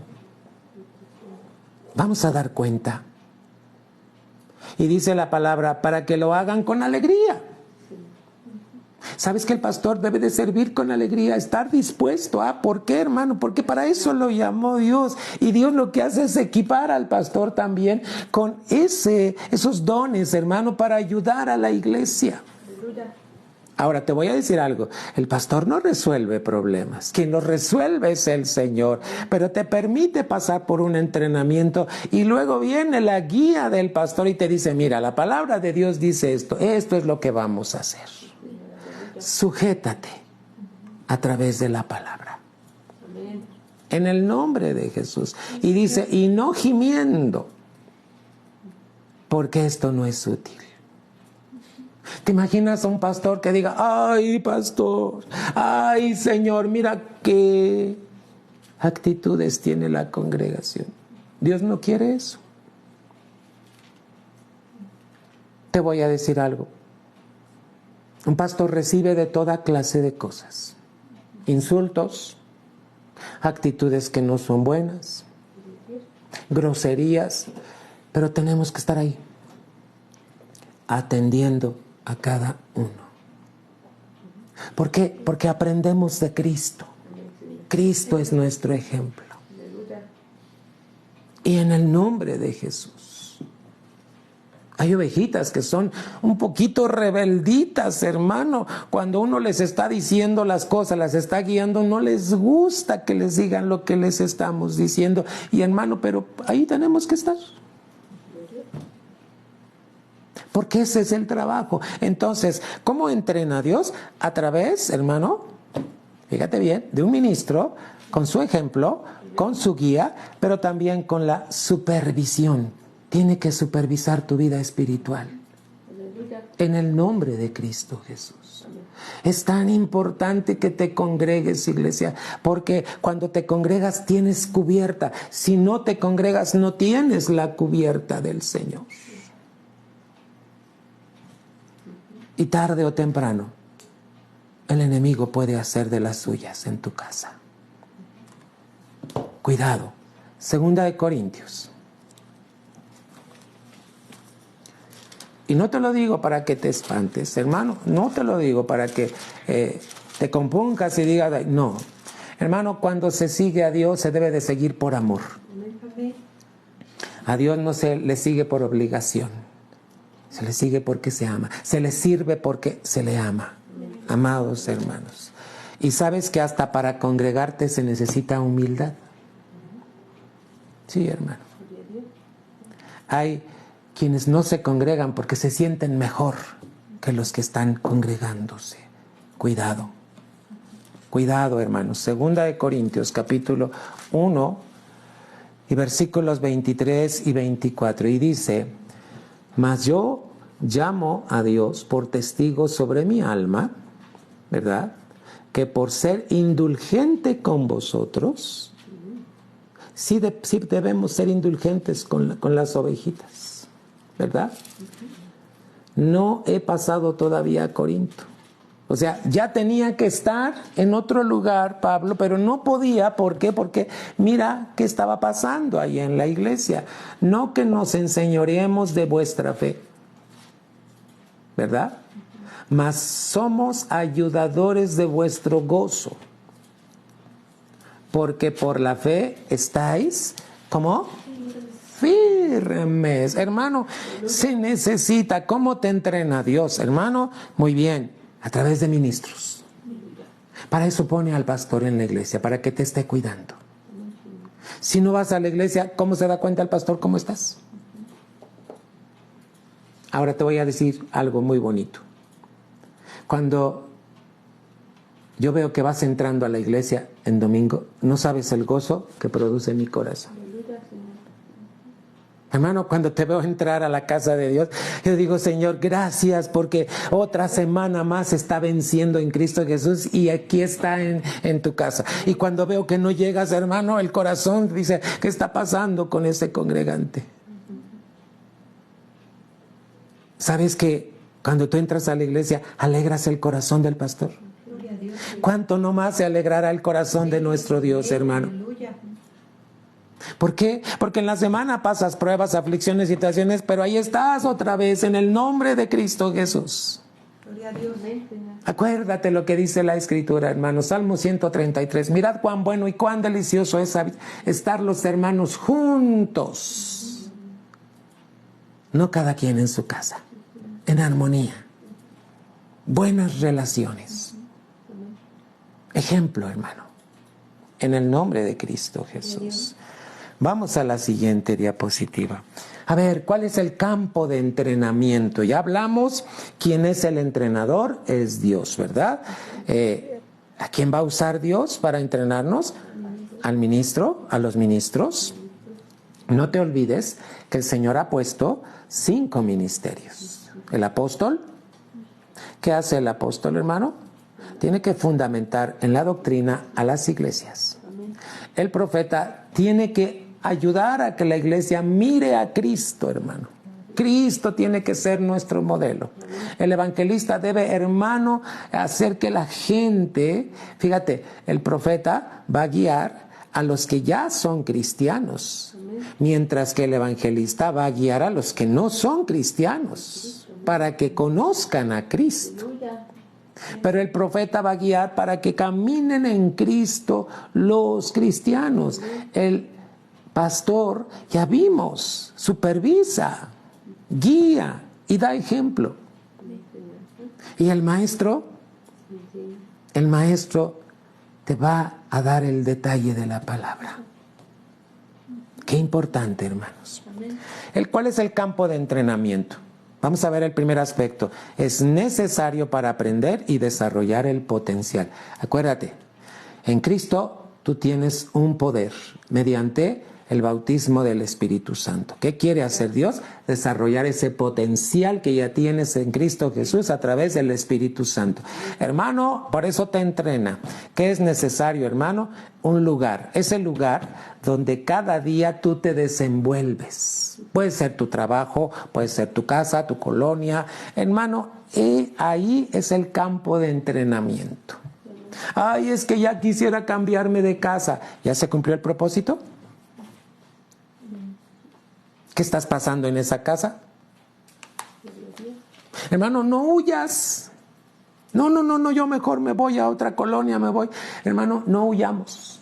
vamos a dar cuenta. Y dice la palabra, para que lo hagan con alegría. ¿Sabes que el pastor debe de servir con alegría? Estar dispuesto a... ¿Por qué, hermano? Porque para eso lo llamó Dios. Y Dios lo que hace es equipar al pastor también con esos dones, hermano, para ayudar a la iglesia. Ahora te voy a decir algo, el pastor no resuelve problemas, quien los resuelve es el Señor, pero te permite pasar por un entrenamiento y luego viene la guía del pastor y te dice, mira, la palabra de Dios dice esto es lo que vamos a hacer. Sujétate a través de la palabra. En el nombre de Jesús. Y dice, y no gimiendo, porque esto no es útil. ¿Te imaginas a un pastor que diga, ay, pastor, ay, Señor, mira qué actitudes tiene la congregación? Dios no quiere eso. Te voy a decir algo. Un pastor recibe de toda clase de cosas. Insultos, actitudes que no son buenas, groserías, pero tenemos que estar ahí, atendiendo a cada uno. ¿Por qué? Porque aprendemos de Cristo. Cristo es nuestro ejemplo. Y en el nombre de Jesús. Hay ovejitas que son un poquito rebelditas, hermano. Cuando uno les está diciendo las cosas, las está guiando, no les gusta que les digan lo que les estamos diciendo. Y hermano, pero ahí tenemos que estar. Porque ese es el trabajo. Entonces, ¿cómo entrena a Dios? A través, hermano, fíjate bien, de un ministro, con su ejemplo, con su guía, pero también con la supervisión. Tiene que supervisar tu vida espiritual. En el nombre de Cristo Jesús. Es tan importante que te congregues, iglesia, porque cuando te congregas tienes cubierta. Si no te congregas, no tienes la cubierta del Señor. Y tarde o temprano, el enemigo puede hacer de las suyas en tu casa. Cuidado. 2 Corintios. Y no te lo digo para que te espantes, hermano. No te lo digo para que te compongas y digas, no. Hermano, cuando se sigue a Dios se debe de seguir por amor. A Dios no se le sigue por obligación. Se le sigue porque se ama. Se le sirve porque se le ama. Amados hermanos. Y sabes que hasta para congregarte se necesita humildad. Sí, hermano. Hay quienes no se congregan porque se sienten mejor que los que están congregándose. Cuidado. Cuidado, hermanos. 2 Corintios, capítulo 1, y versículos 23 y 24. Y dice, mas yo llamo a Dios por testigo sobre mi alma, ¿verdad? Que por ser indulgente con vosotros, sí debemos ser indulgentes con las ovejitas, ¿verdad? No he pasado todavía a Corinto. O sea, ya tenía que estar en otro lugar, Pablo, pero no podía. ¿Por qué? Porque mira qué estaba pasando ahí en la iglesia. No que nos enseñoreemos de vuestra fe, ¿verdad? Mas somos ayudadores de vuestro gozo, porque por la fe estáis, ¿cómo? Firmes. Hermano, se necesita. ¿Cómo te entrena Dios, hermano? Muy bien, a través de ministros. Para eso pone al pastor en la iglesia, para que te esté cuidando. Si no vas a la iglesia, ¿cómo se da cuenta el pastor cómo estás? Ahora te voy a decir algo muy bonito. Cuando yo veo que vas entrando a la iglesia en domingo, no sabes el gozo que produce mi corazón. Hermano, cuando te veo entrar a la casa de Dios, yo digo, Señor, gracias porque otra semana más está venciendo en Cristo Jesús y aquí está en tu casa. Y cuando veo que no llegas, hermano, el corazón dice, ¿qué está pasando con ese congregante? ¿Sabes que cuando tú entras a la iglesia, alegras el corazón del pastor? ¿Cuánto no más se alegrará el corazón de nuestro Dios, hermano? ¿Por qué? Porque en la semana pasas pruebas, aflicciones, situaciones, pero ahí estás otra vez en el nombre de Cristo Jesús. Gloria a Dios. Acuérdate lo que dice la Escritura, hermano. Salmo 133. Mirad cuán bueno y cuán delicioso es estar los hermanos juntos. No cada quien en su casa, en armonía. Buenas relaciones. Ejemplo, hermano. En el nombre de Cristo Jesús. Vamos a la siguiente diapositiva. A ver, ¿cuál es el campo de entrenamiento? Ya hablamos, ¿quién es el entrenador? Es Dios, ¿verdad? ¿A quién va a usar Dios para entrenarnos? Al ministro, a los ministros. No te olvides que el Señor ha puesto 5 ministerios. El apóstol, ¿qué hace el apóstol, hermano? Tiene que fundamentar en la doctrina a las iglesias. El profeta tiene que ayudar a que la iglesia mire a Cristo, hermano. Cristo tiene que ser nuestro modelo. El evangelista debe, hermano, hacer que la gente, fíjate, el profeta va a guiar a los que ya son cristianos, mientras que el evangelista va a guiar a los que no son cristianos, para que conozcan a Cristo. Pero el profeta va a guiar para que caminen en Cristo los cristianos. El pastor, ya vimos, supervisa, guía y da ejemplo. Y el maestro te va a dar el detalle de la palabra. Qué importante, hermanos. ¿Cuál es el campo de entrenamiento? Vamos a ver el primer aspecto. Es necesario para aprender y desarrollar el potencial. Acuérdate, en Cristo tú tienes un poder mediante el bautismo del Espíritu Santo. ¿Qué quiere hacer Dios? Desarrollar ese potencial que ya tienes en Cristo Jesús a través del Espíritu Santo. Hermano, por eso te entrena. ¿Qué es necesario, hermano? Un lugar. Ese lugar donde cada día tú te desenvuelves. Puede ser tu trabajo, puede ser tu casa, tu colonia. Hermano, ahí es el campo de entrenamiento. Ay, es que ya quisiera cambiarme de casa. ¿Ya se cumplió el propósito? ¿Qué estás pasando en esa casa? Hermano, no huyas. No, yo mejor me voy a otra colonia, me voy. Hermano, no huyamos.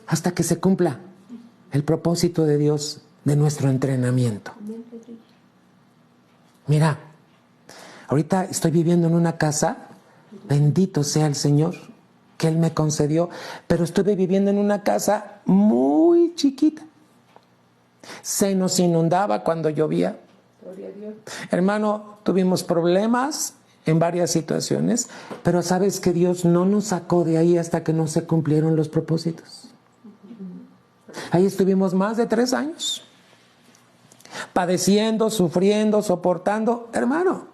Hasta que se cumpla el propósito de Dios de nuestro entrenamiento. Mira, ahorita estoy viviendo en una casa, bendito sea el Señor, que Él me concedió, pero estuve viviendo en una casa muy chiquita. Se nos inundaba cuando llovía. Hermano, tuvimos problemas en varias situaciones, pero sabes que Dios no nos sacó de ahí hasta que no se cumplieron los propósitos. Ahí estuvimos más de 3 años, padeciendo, sufriendo, soportando. Hermano,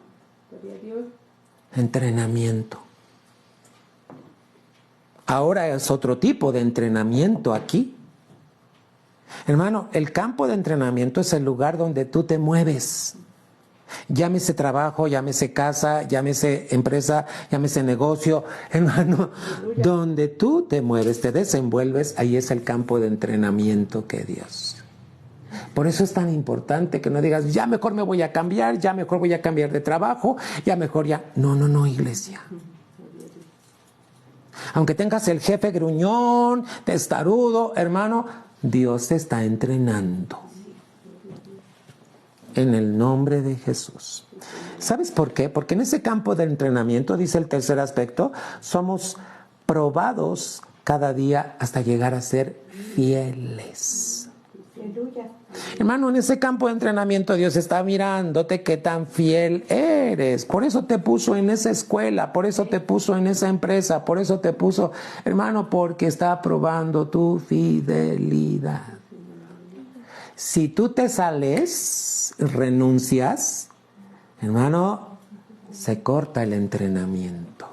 entrenamiento. Ahora es otro tipo de entrenamiento aquí. Hermano, el campo de entrenamiento es el lugar donde tú te mueves. Llámese trabajo, llámese casa, llámese empresa, llámese negocio. Hermano, donde tú te mueves, te desenvuelves, ahí es el campo de entrenamiento que Dios. Por eso es tan importante que no digas, ya mejor me voy a cambiar, ya mejor voy a cambiar de trabajo, ya mejor ya. No, iglesia. Aunque tengas el jefe gruñón, testarudo, hermano, Dios te está entrenando. En el nombre de Jesús. ¿Sabes por qué? Porque en ese campo de entrenamiento, dice el tercer aspecto, somos probados cada día hasta llegar a ser fieles. Aleluya. Hermano, en ese campo de entrenamiento Dios está mirándote qué tan fiel eres. Por eso te puso en esa escuela, por eso te puso en esa empresa, por eso te puso, hermano, porque está probando tu fidelidad. Si tú te sales, renuncias, hermano, se corta el entrenamiento.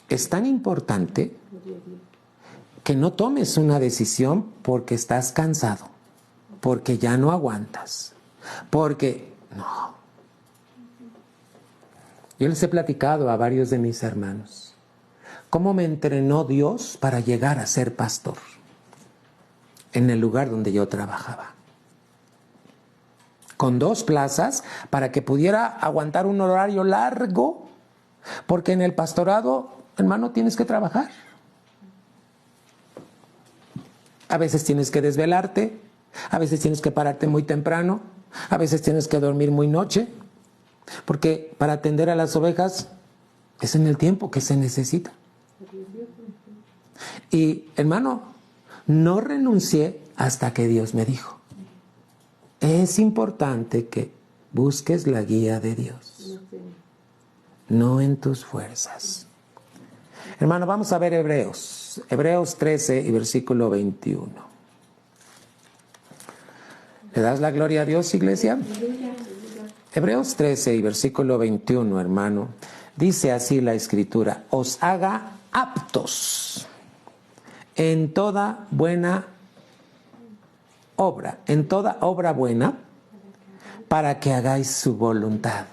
Es tan importante que no tomes una decisión porque estás cansado, porque ya no aguantas, porque no. Yo les he platicado a varios de mis hermanos cómo me entrenó Dios para llegar a ser pastor en el lugar donde yo trabajaba. Con 2 plazas para que pudiera aguantar un horario largo, porque en el pastorado, hermano, tienes que trabajar. A veces tienes que desvelarte, a veces tienes que pararte muy temprano, a veces tienes que dormir muy noche, porque para atender a las ovejas es en el tiempo que se necesita. Y hermano, no renuncié hasta que Dios me dijo. Es importante que busques la guía de Dios, no en tus fuerzas. Hermano, vamos a ver Hebreos 13 y versículo 21. ¿Le das la gloria a Dios, iglesia? Hebreos 13 y versículo 21, hermano. Dice así la Escritura: os haga aptos en toda buena obra, en toda obra buena, para que hagáis su voluntad,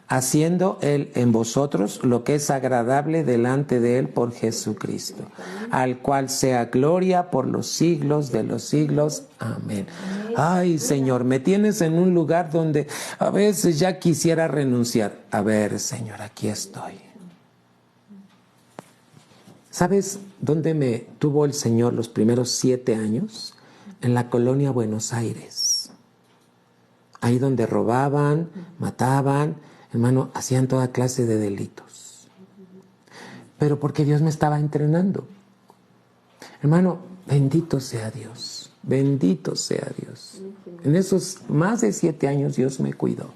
haciendo Él en vosotros lo que es agradable delante de Él por Jesucristo, al cual sea gloria por los siglos de los siglos. Amén. Ay, Señor, me tienes en un lugar donde a veces ya quisiera renunciar. A ver, Señor, aquí estoy. ¿Sabes dónde me tuvo el Señor los primeros 7 años? En la colonia Buenos Aires. Ahí donde robaban, mataban, hermano, hacían toda clase de delitos. Pero porque Dios me estaba entrenando. Hermano, Bendito sea Dios, bendito sea Dios. En esos más de 7 años Dios me cuidó.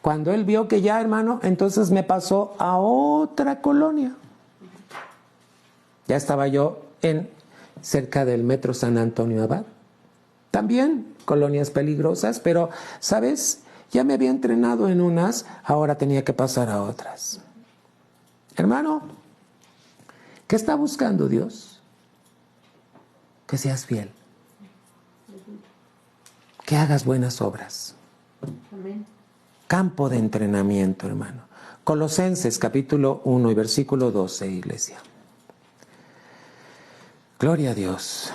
Cuando Él vio que ya, hermano, entonces me pasó a otra colonia. Ya estaba yo cerca del Metro San Antonio Abad. También colonias peligrosas, pero, ¿sabes? Ya me había entrenado en unas, ahora tenía que pasar a otras. Hermano, ¿qué está buscando Dios? Que seas fiel. Que hagas buenas obras. Amén. Campo de entrenamiento, hermano. Colosenses capítulo 1 y versículo 12, iglesia. Gloria a Dios.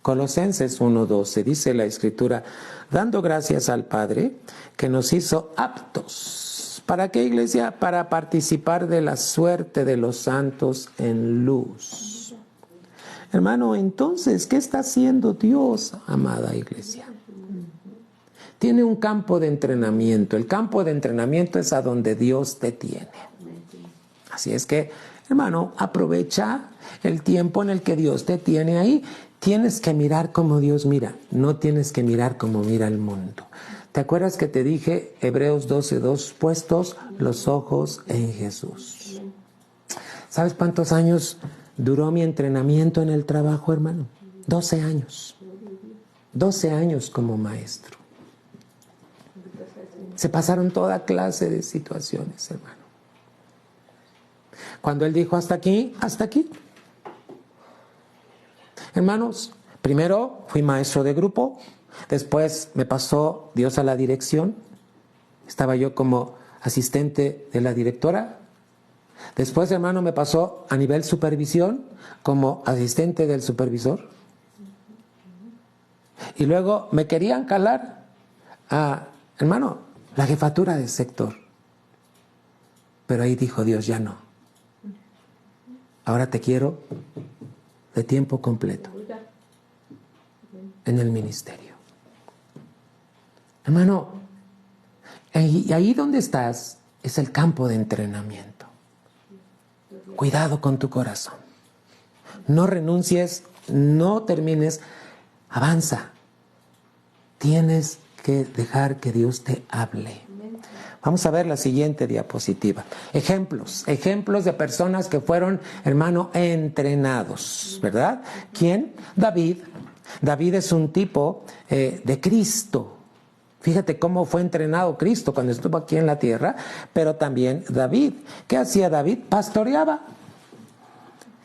Colosenses 1:12 dice la Escritura, dando gracias al Padre que nos hizo aptos. ¿Para qué, iglesia? Para participar de la suerte de los santos en luz. Hermano, entonces, ¿qué está haciendo Dios, amada iglesia? Tiene un campo de entrenamiento. El campo de entrenamiento es a donde Dios te tiene. Así es que, hermano, aprovecha el tiempo en el que Dios te tiene ahí. Tienes que mirar como Dios mira, no tienes que mirar como mira el mundo. ¿Te acuerdas que te dije, Hebreos 12:2, puestos los ojos en Jesús? ¿Sabes cuántos años duró mi entrenamiento en el trabajo, hermano? 12 años. 12 años como maestro. Se pasaron toda clase de situaciones, hermano. Cuando Él dijo hasta aquí, hasta aquí. Hermanos, primero fui maestro de grupo, después me pasó Dios a la dirección, estaba yo como asistente de la directora, después, hermano, me pasó a nivel supervisión como asistente del supervisor, y luego me querían calar a, hermano, la jefatura del sector, pero ahí dijo Dios, ya no, ahora te quiero de tiempo completo en el ministerio. Hermano, y ahí donde estás es el campo de entrenamiento. Cuidado con tu corazón. No renuncies, no termines, avanza. Tienes que dejar que Dios te hable. Vamos a ver la siguiente diapositiva. Ejemplos de personas que fueron, hermano, entrenados, ¿verdad? ¿Quién? David. David es un tipo de Cristo. Fíjate cómo fue entrenado Cristo cuando estuvo aquí en la tierra, pero también David. ¿Qué hacía David? Pastoreaba.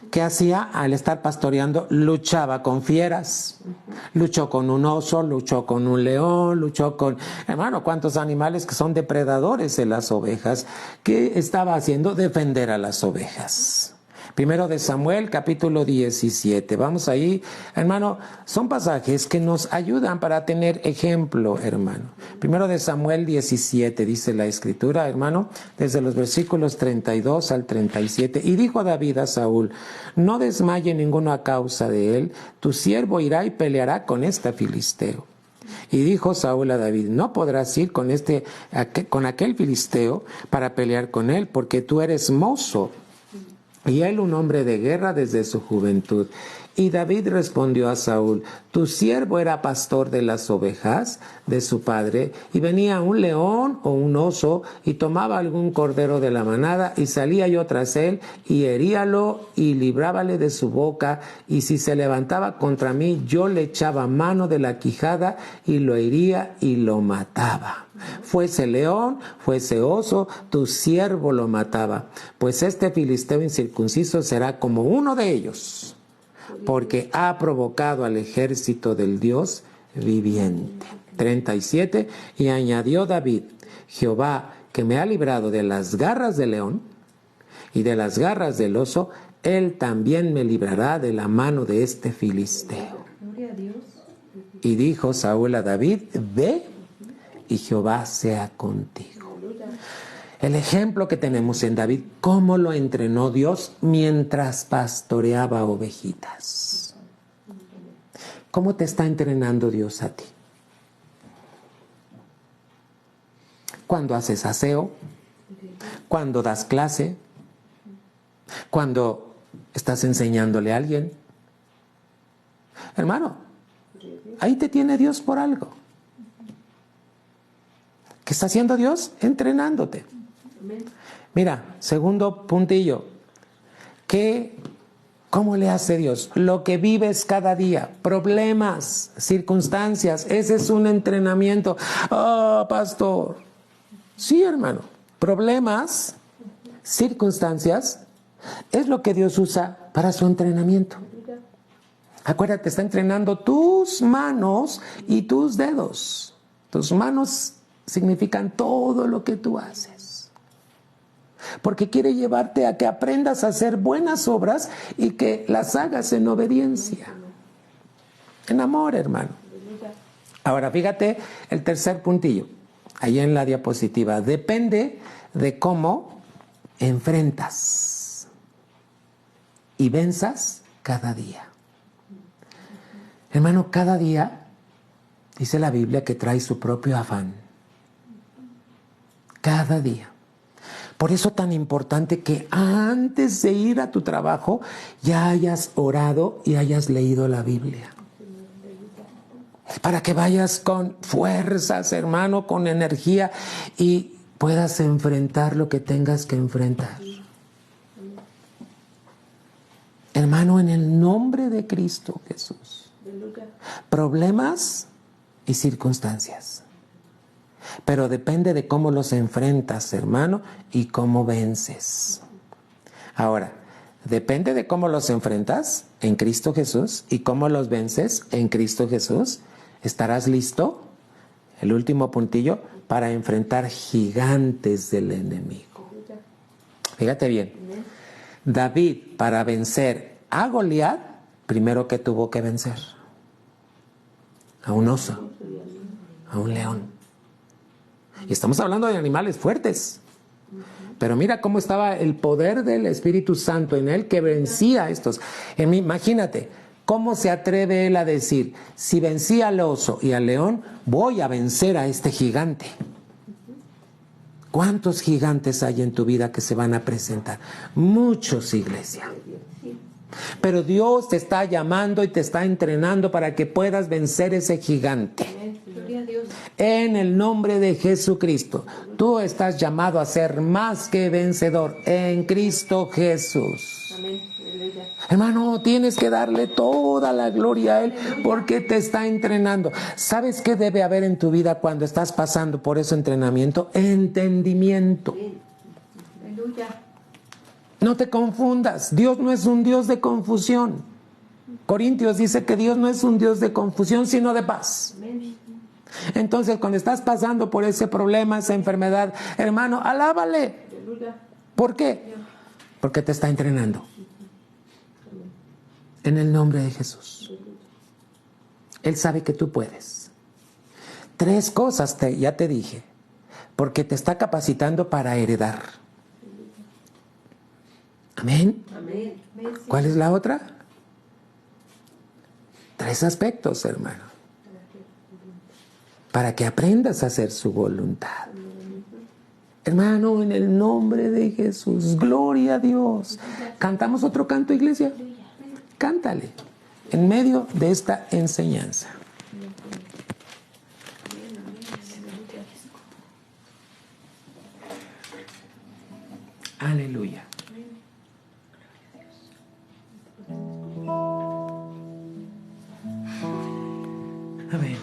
¿Qué hacía? Al estar pastoreando, luchaba con fieras, luchó con un oso, luchó con un león, luchó con, hermano, cuántos animales que son depredadores de las ovejas. ¿Qué estaba haciendo? Defender a las ovejas. Primero de Samuel, capítulo 17. Vamos ahí, hermano, son pasajes que nos ayudan para tener ejemplo, hermano. Primero de Samuel 17, dice la Escritura, hermano, desde los versículos 32 al 37. Y dijo David a Saúl, no desmaye ninguno a causa de él, tu siervo irá y peleará con este filisteo. Y dijo Saúl a David, no podrás ir con aquel filisteo para pelear con él, porque tú eres mozo, y él un hombre de guerra desde su juventud. Y David respondió a Saúl, tu siervo era pastor de las ovejas de su padre, y venía un león o un oso, y tomaba algún cordero de la manada, y salía yo tras él, y heríalo, y librábale de su boca, y si se levantaba contra mí, yo le echaba mano de la quijada, y lo hería, y lo mataba. Fuese león, fuese oso, tu siervo lo mataba, pues este filisteo incircunciso será como uno de ellos, porque ha provocado al ejército del Dios viviente. 37, y añadió David, Jehová, que me ha librado de las garras del león y de las garras del oso, él también me librará de la mano de este filisteo. Gloria a Dios. Y dijo Saúl a David, ve, y Jehová sea contigo. El ejemplo que tenemos en David, cómo lo entrenó Dios mientras pastoreaba ovejitas. ¿Cómo te está entrenando Dios a ti? Cuando haces aseo, cuando das clase, cuando estás enseñándole a alguien, Hermano, ahí te tiene Dios por algo. ¿Qué está haciendo Dios? Entrenándote. Mira, segundo puntillo. ¿Cómo le hace Dios? Lo que vives cada día, problemas, circunstancias, ese es un entrenamiento. Pastor. Sí, hermano, problemas, circunstancias, es lo que Dios usa para su entrenamiento. Acuérdate, está entrenando tus manos y tus dedos. Tus manos significan todo lo que tú haces. Porque quiere llevarte a que aprendas a hacer buenas obras y que las hagas en obediencia. En amor, hermano. Ahora, fíjate el tercer puntillo, ahí en la diapositiva. Depende de cómo enfrentas y venzas cada día. Hermano, cada día, dice la Biblia, que trae su propio afán. Cada día. Por eso tan importante que antes de ir a tu trabajo ya hayas orado y hayas leído la Biblia. Para que vayas con fuerzas, hermano, con energía y puedas enfrentar lo que tengas que enfrentar. Hermano, en el nombre de Cristo Jesús. Problemas y circunstancias. Pero depende de cómo los enfrentas, hermano, y cómo vences. Ahora, depende de cómo los enfrentas en Cristo Jesús y cómo los vences en Cristo Jesús. ¿Estarás listo? El último puntillo, para enfrentar gigantes del enemigo. Fíjate bien. David, para vencer a Goliat, primero que tuvo que vencer a un oso, a un león. Y estamos hablando de animales fuertes. Pero mira cómo estaba el poder del Espíritu Santo en él que vencía a estos. Imagínate, ¿cómo se atreve él a decir, si vencí al oso y al león, voy a vencer a este gigante? ¿Cuántos gigantes hay en tu vida que se van a presentar? Muchos, iglesia. Pero Dios te está llamando y te está entrenando para que puedas vencer ese gigante. En el nombre de Jesucristo, tú estás llamado a ser más que vencedor en Cristo Jesús. Hermano, tienes que darle toda la gloria a Él porque te está entrenando. ¿Sabes qué debe haber en tu vida cuando estás pasando por ese entrenamiento? Entendimiento. No te confundas. Dios no es un Dios de confusión. Corintios dice que Dios no es un Dios de confusión, sino de paz. Entonces, cuando estás pasando por ese problema, esa enfermedad, hermano, alábale. ¿Por qué? Porque te está entrenando. En el nombre de Jesús. Él sabe que tú puedes. 3 cosas ya te dije. Porque te está capacitando para heredar. Amén. ¿Cuál es la otra? 3 aspectos, hermano. Para que aprendas a hacer su voluntad. Hermano, en el nombre de Jesús, gloria a Dios. ¿Cantamos otro canto, iglesia? Cántale, en medio de esta enseñanza. Aleluya. Amén.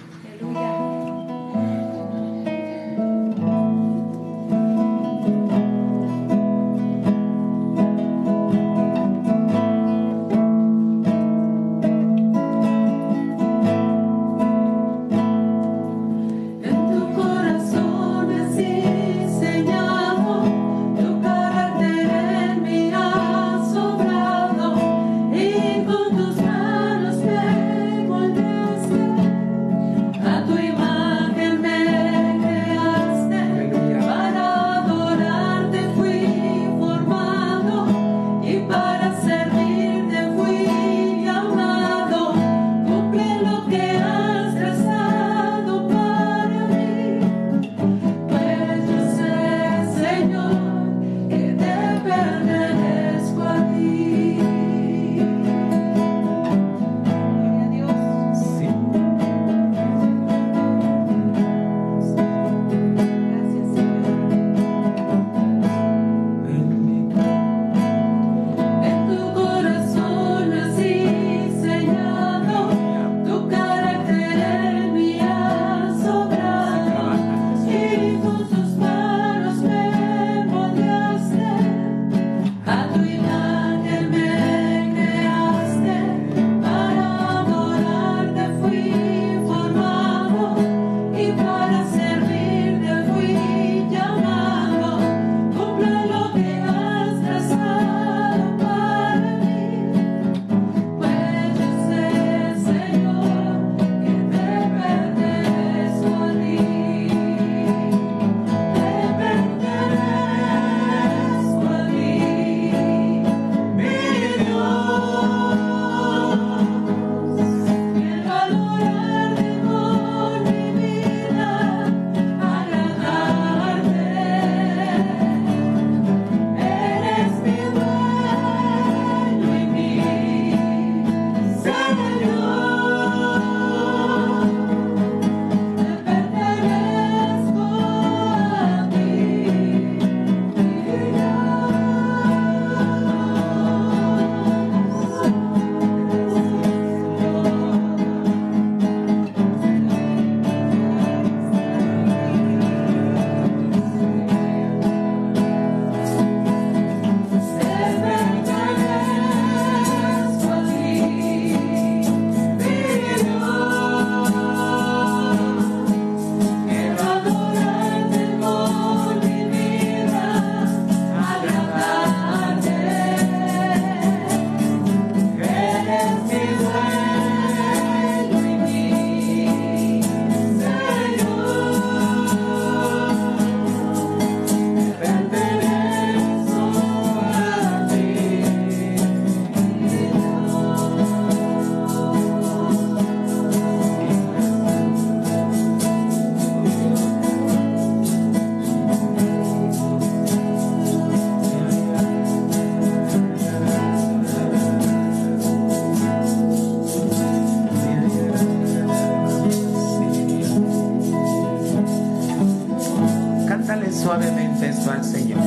suavemente esto al Señor.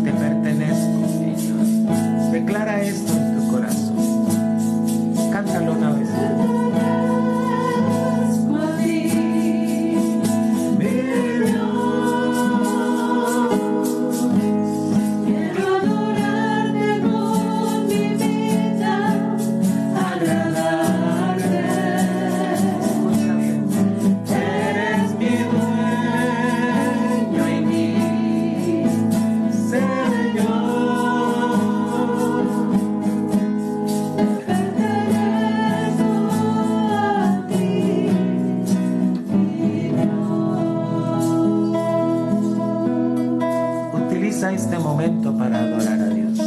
Te pertenezco, Señor. Declara esto en tu corazón. Cántalo una vez. Este momento para adorar a Dios.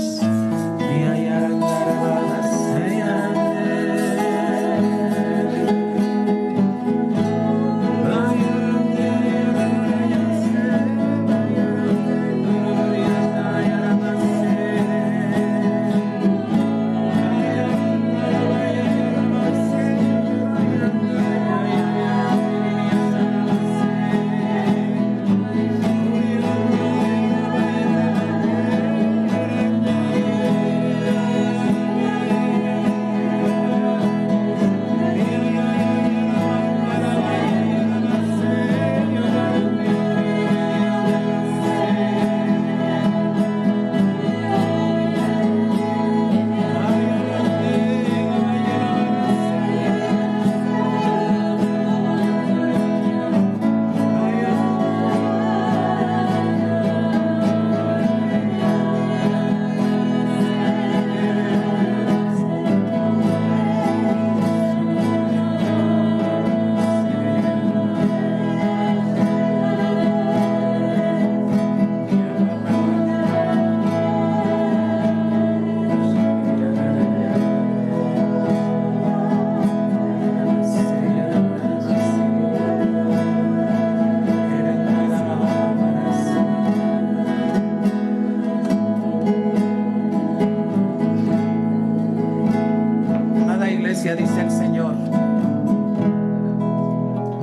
Dice el Señor,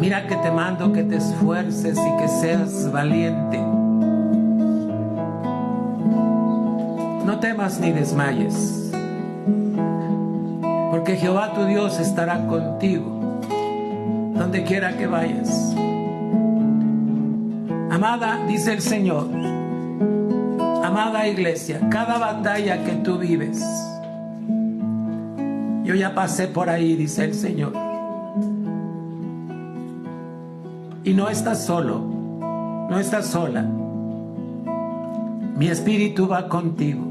mira que te mando que te esfuerces y que seas valiente. No temas ni desmayes, porque Jehová tu Dios estará contigo donde quiera que vayas. Amada, dice el Señor, amada iglesia, cada batalla que tú vives, yo ya pasé por ahí, dice el Señor. Y no estás solo, no estás sola. Mi espíritu va contigo.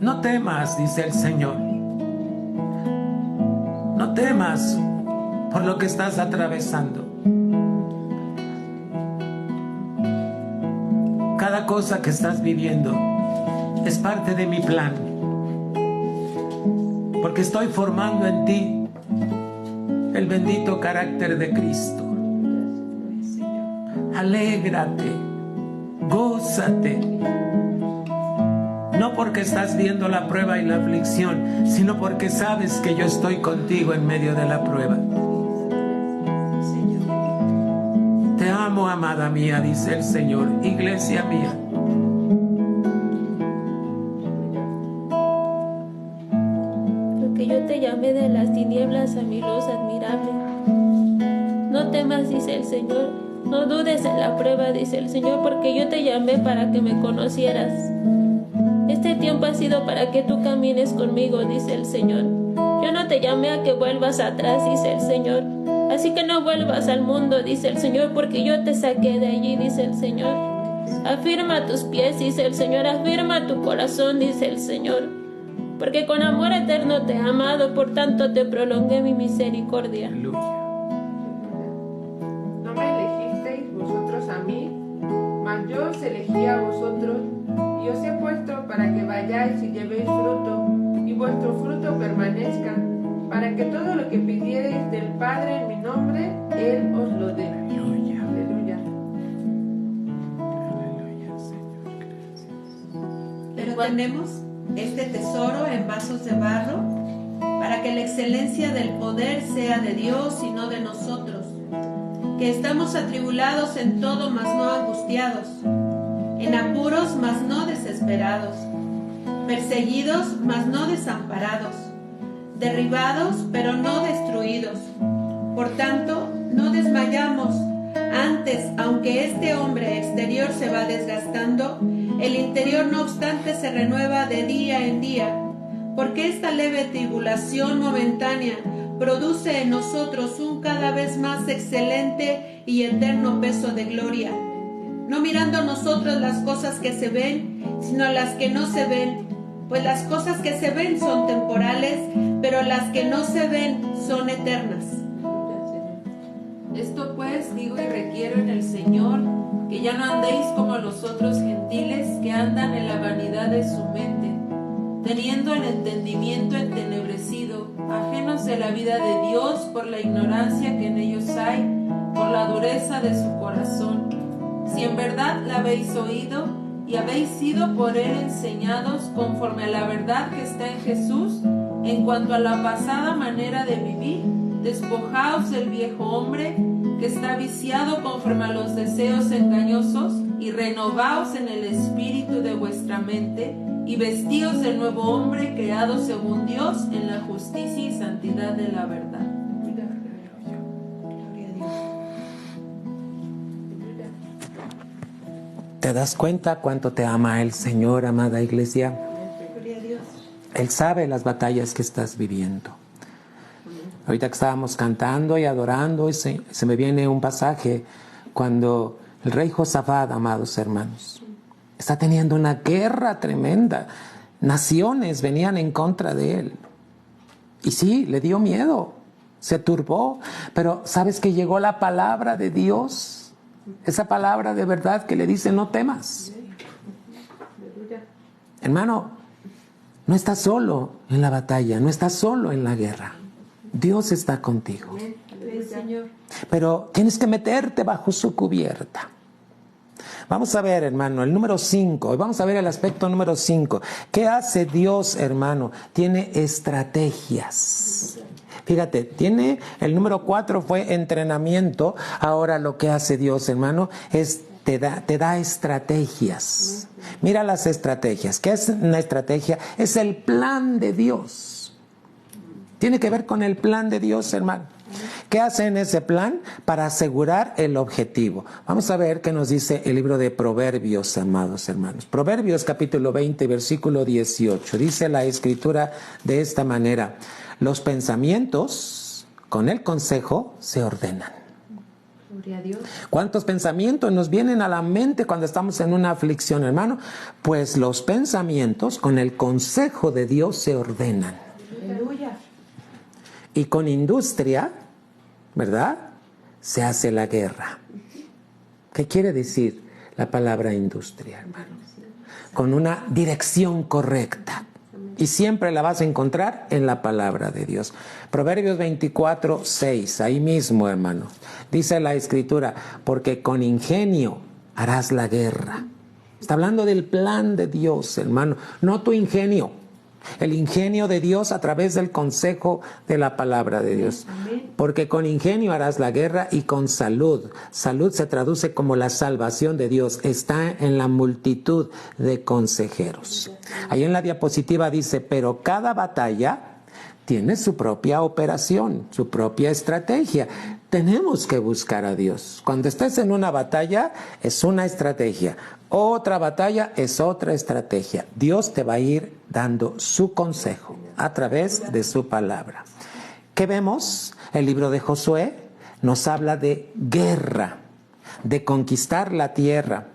No temas, dice el Señor. No temas por lo que estás atravesando. Cada cosa que estás viviendo es parte de mi plan. Porque estoy formando en ti el bendito carácter de Cristo. Alégrate, gózate. No porque estás viendo la prueba y la aflicción, sino porque sabes que yo estoy contigo en medio de la prueba. Te amo, amada mía, dice el Señor, iglesia mía. De las tinieblas a mi luz admirable. No temas, dice el Señor, no dudes en la prueba, dice el Señor, porque yo te llamé para que me conocieras. Este tiempo ha sido para que tú camines conmigo, dice el Señor. Yo no te llamé a que vuelvas atrás, dice el Señor. Así que no vuelvas al mundo, dice el Señor, porque yo te saqué de allí, dice el Señor. Afirma tus pies, dice el Señor, afirma tu corazón, dice el Señor. Porque con amor eterno te he amado, por tanto te prolongué mi misericordia. Aleluya. No me elegisteis vosotros a mí, mas yo os elegí a vosotros, y os he puesto para que vayáis y llevéis fruto, y vuestro fruto permanezca, para que todo lo que pidiereis del Padre en mi nombre, Él os lo dé. Aleluya. Aleluya. Aleluya, Señor, gracias. Pero tenemos este tesoro en vasos de barro, para que la excelencia del poder sea de Dios y no de nosotros, que que estamos atribulados en todo, mas no angustiados, en apuros, mas no desesperados, perseguidos, mas no desamparados, derribados, pero no destruidos. Por tanto, no desmayamos. Antes, aunque este hombre exterior se va desgastando, el interior no obstante se renueva de día en día, porque esta leve tribulación momentánea produce en nosotros un cada vez más excelente y eterno peso de gloria, no mirando nosotros las cosas que se ven, sino las que no se ven, pues las cosas que se ven son temporales, pero las que no se ven son eternas. Esto pues digo y requiero en el Señor, que ya no andéis como los otros gentiles que andan en la vanidad de su mente, teniendo el entendimiento entenebrecido, ajenos de la vida de Dios por la ignorancia que en ellos hay, por la dureza de su corazón. Si en verdad la habéis oído y habéis sido por él enseñados conforme a la verdad que está en Jesús, en cuanto a la pasada manera de vivir, despojaos del viejo hombre que está viciado conforme a los deseos engañosos y renovaos en el espíritu de vuestra mente y vestíos del nuevo hombre creado según Dios en la justicia y santidad de la verdad. ¿Te das cuenta cuánto te ama el Señor, amada iglesia? Él sabe las batallas que estás viviendo. Ahorita que estábamos cantando y adorando, se me viene un pasaje cuando el rey Josafat, amados hermanos, está teniendo una guerra tremenda. Naciones venían en contra de él. Y sí, le dio miedo, se turbó. Pero ¿sabes que llegó la palabra de Dios? Esa palabra de verdad que le dice: no temas. Hermano, no estás solo en la batalla, no estás solo en la guerra. Dios está contigo. Pero tienes que meterte bajo su cubierta. Vamos a ver, hermano, el número 5. Vamos a ver el aspecto número 5. ¿Qué hace Dios, hermano? Tiene estrategias. Fíjate, tiene el número 4 fue entrenamiento. Ahora lo que hace Dios, hermano, es te da estrategias. Mira las estrategias. ¿Qué es una estrategia? Es el plan de Dios. Tiene que ver con el plan de Dios, hermano. ¿Qué hace en ese plan? Para asegurar el objetivo. Vamos a ver qué nos dice el libro de Proverbios, amados hermanos. Proverbios capítulo 20, versículo 18. Dice la escritura de esta manera: los pensamientos con el consejo se ordenan. Gloria a Dios. ¿Cuántos pensamientos nos vienen a la mente cuando estamos en una aflicción, hermano? Pues los pensamientos con el consejo de Dios se ordenan. Aleluya. Y con industria, ¿verdad?, se hace la guerra. ¿Qué quiere decir la palabra industria, hermano? Con una dirección correcta. Y siempre la vas a encontrar en la palabra de Dios. Proverbios 24, 6, ahí mismo, hermano. Dice la escritura: porque con ingenio harás la guerra. Está hablando del plan de Dios, hermano, no tu ingenio. El ingenio de Dios a través del consejo de la palabra de Dios. Porque con ingenio harás la guerra y con salud. Salud se traduce como la salvación de Dios. Está en la multitud de consejeros. Ahí en la diapositiva dice: pero cada batalla tiene su propia operación, su propia estrategia. Tenemos que buscar a Dios. Cuando estés en una batalla es una estrategia. Otra batalla es otra estrategia. Dios te va a ir dando su consejo a través de su palabra. ¿Qué vemos? El libro de Josué nos habla de guerra, de conquistar la tierra.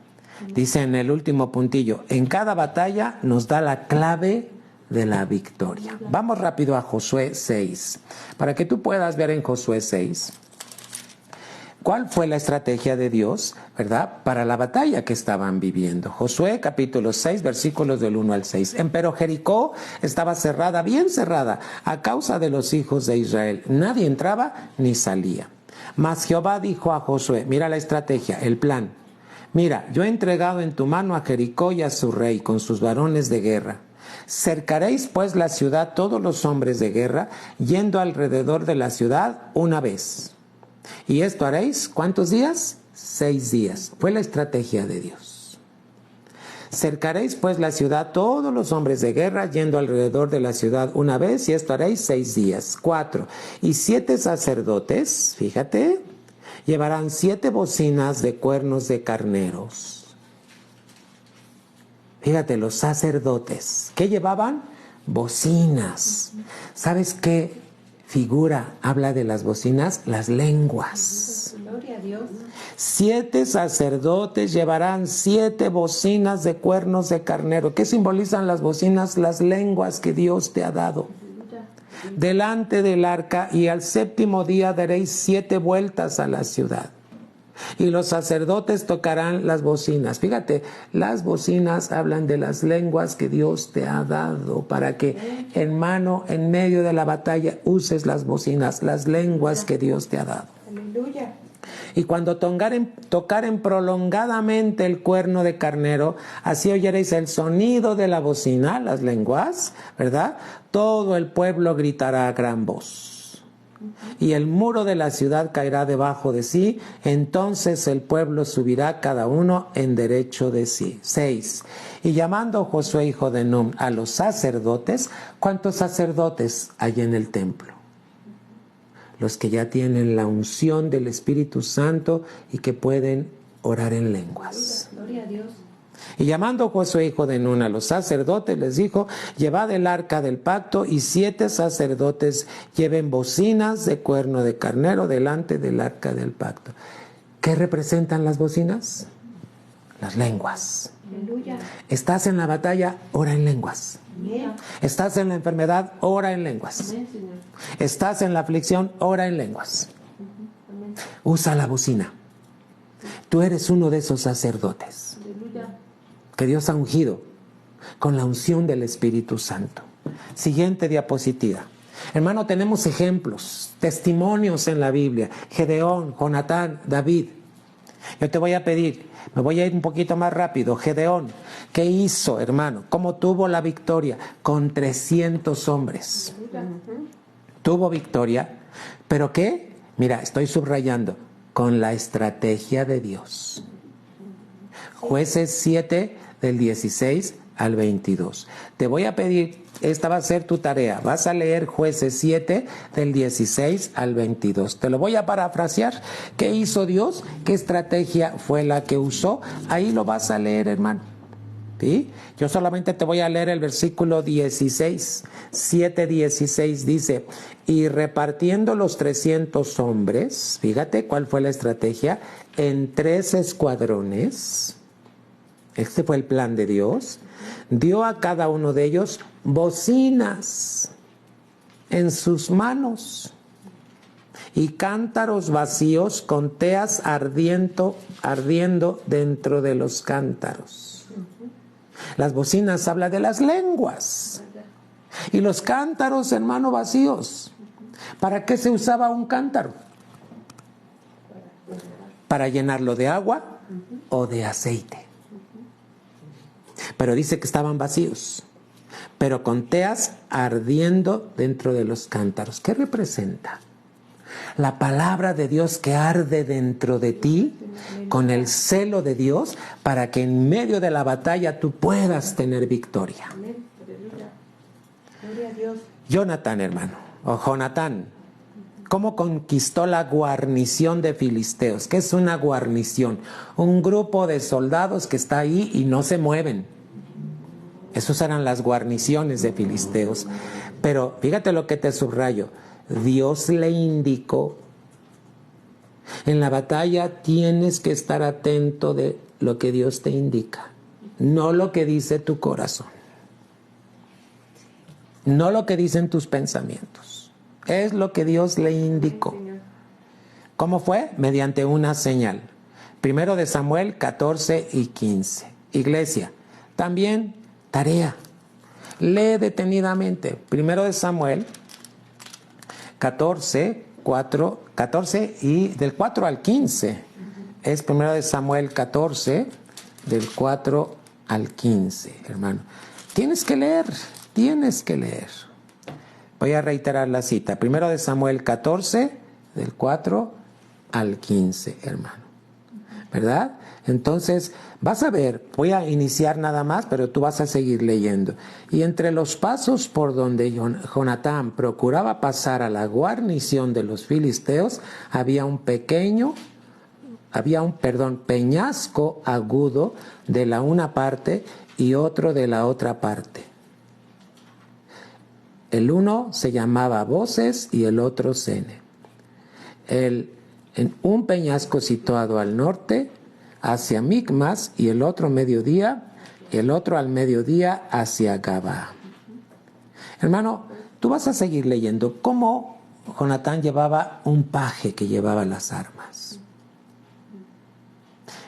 Dice en el último puntillo: en cada batalla nos da la clave de la victoria. Vamos rápido a Josué 6, para que tú puedas ver en Josué 6 cuál fue la estrategia de Dios, ¿verdad?, para la batalla que estaban viviendo. Josué capítulo 6, versículos del 1 al 6. Empero Jericó estaba cerrada, bien cerrada, a causa de los hijos de Israel. Nadie entraba ni salía. Mas Jehová dijo a Josué: mira la estrategia, el plan. Mira, yo he entregado en tu mano a Jericó y a su rey con sus varones de guerra. Cercaréis pues la ciudad todos los hombres de guerra, yendo alrededor de la ciudad una vez. Y esto haréis, ¿cuántos días? 6 días. Fue la estrategia de Dios. Cercaréis pues la ciudad todos los hombres de guerra yendo alrededor de la ciudad una vez, y esto haréis 6 días. 4. Y 7 sacerdotes, fíjate, llevarán 7 bocinas de cuernos de carneros. Fíjate, los sacerdotes, ¿qué llevaban? Bocinas. ¿Sabes qué figura habla de las bocinas? Las lenguas. Gloria a Dios. 7 sacerdotes llevarán 7 bocinas de cuernos de carnero. ¿Qué simbolizan las bocinas? Las lenguas que Dios te ha dado. Delante del arca, y al 7º día daréis 7 vueltas a la ciudad. Y los sacerdotes tocarán las bocinas. Fíjate, las bocinas hablan de las lenguas que Dios te ha dado para que en medio de la batalla uses las bocinas, las lenguas que Dios te ha dado. Aleluya. Y cuando tocaren prolongadamente el cuerno de carnero, así oyeréis el sonido de la bocina, las lenguas, ¿verdad? Todo el pueblo gritará a gran voz. Y el muro de la ciudad caerá debajo de sí, entonces el pueblo subirá cada uno en derecho de sí. 6. Y llamando Josué hijo de Nun a los sacerdotes, ¿cuántos sacerdotes hay en el templo? Los que ya tienen la unción del Espíritu Santo y que pueden orar en lenguas. Gloria a Dios. Y llamando Josué hijo de Nun a los sacerdotes, les dijo: llevad el arca del pacto, y 7 sacerdotes lleven bocinas de cuerno de carnero delante del arca del pacto. ¿Qué representan las bocinas? Las lenguas. Aleluya. Estás en la batalla, ora en lenguas. Amén. Estás en la enfermedad, ora en lenguas. Amén, Señor. Estás en la aflicción, ora en lenguas. Usa la bocina. Tú eres uno de esos sacerdotes que Dios ha ungido con la unción del Espíritu Santo. Siguiente diapositiva. Hermano, tenemos ejemplos, testimonios en la Biblia. Gedeón, Jonatán, David. Yo te voy a pedir, me voy a ir un poquito más rápido. Gedeón, ¿qué hizo, hermano? ¿Cómo tuvo la victoria? Con 300 hombres. Tuvo victoria, ¿pero qué? Mira, estoy subrayando, con la estrategia de Dios. Jueces 7, del 16 al 22. Te voy a pedir, esta va a ser tu tarea, vas a leer Jueces 7, del 16 al 22. Te lo voy a parafrasear. ¿Qué hizo Dios? ¿Qué estrategia fue la que usó? Ahí lo vas a leer, hermano. ¿Sí? Yo solamente te voy a leer el versículo 16. 7:16 dice: y repartiendo los 300 hombres, fíjate cuál fue la estrategia, en 3 escuadrones. Este fue el plan de Dios. Dio a cada uno de ellos bocinas en sus manos y cántaros vacíos con teas ardiendo dentro de los cántaros. Las bocinas hablan de las lenguas. Y los cántaros, hermano, vacíos. ¿Para qué se usaba un cántaro? Para llenarlo de agua o de aceite. Pero dice que estaban vacíos, pero con teas ardiendo dentro de los cántaros. ¿Qué representa? La palabra de Dios que arde dentro de ti con el celo de Dios para que en medio de la batalla tú puedas tener victoria. Gloria a Dios. Jonatán, hermano, o Jonatán, ¿cómo conquistó la guarnición de filisteos? ¿Qué es una guarnición? Un grupo de soldados que está ahí y no se mueven. Esas eran las guarniciones de filisteos. Pero fíjate lo que te subrayo. Dios le indicó: en la batalla tienes que estar atento de lo que Dios te indica, no lo que dice tu corazón, no lo que dicen tus pensamientos. Es lo que Dios le indicó. ¿Cómo fue? Mediante una señal. 1 de Samuel 14 y 15. Iglesia, también tarea. Lee detenidamente 1 de Samuel 14 y del 4 al 15. Es 1 de Samuel 14, del 4 al 15, hermano. Tienes que leer. Voy a reiterar la cita. 1 de Samuel 14, del 4 al 15, hermano. ¿Verdad? Entonces, vas a ver, voy a iniciar nada más, pero tú vas a seguir leyendo. Y entre los pasos por donde Jonatán procuraba pasar a la guarnición de los filisteos, había un peñasco agudo de la una parte y otro de la otra parte. El uno se llamaba Boses y el otro Sene. En un peñasco situado al norte, hacia Micmas, y el otro al mediodía hacia Gabá. Hermano, tú vas a seguir leyendo cómo Jonatán llevaba un paje que llevaba las armas.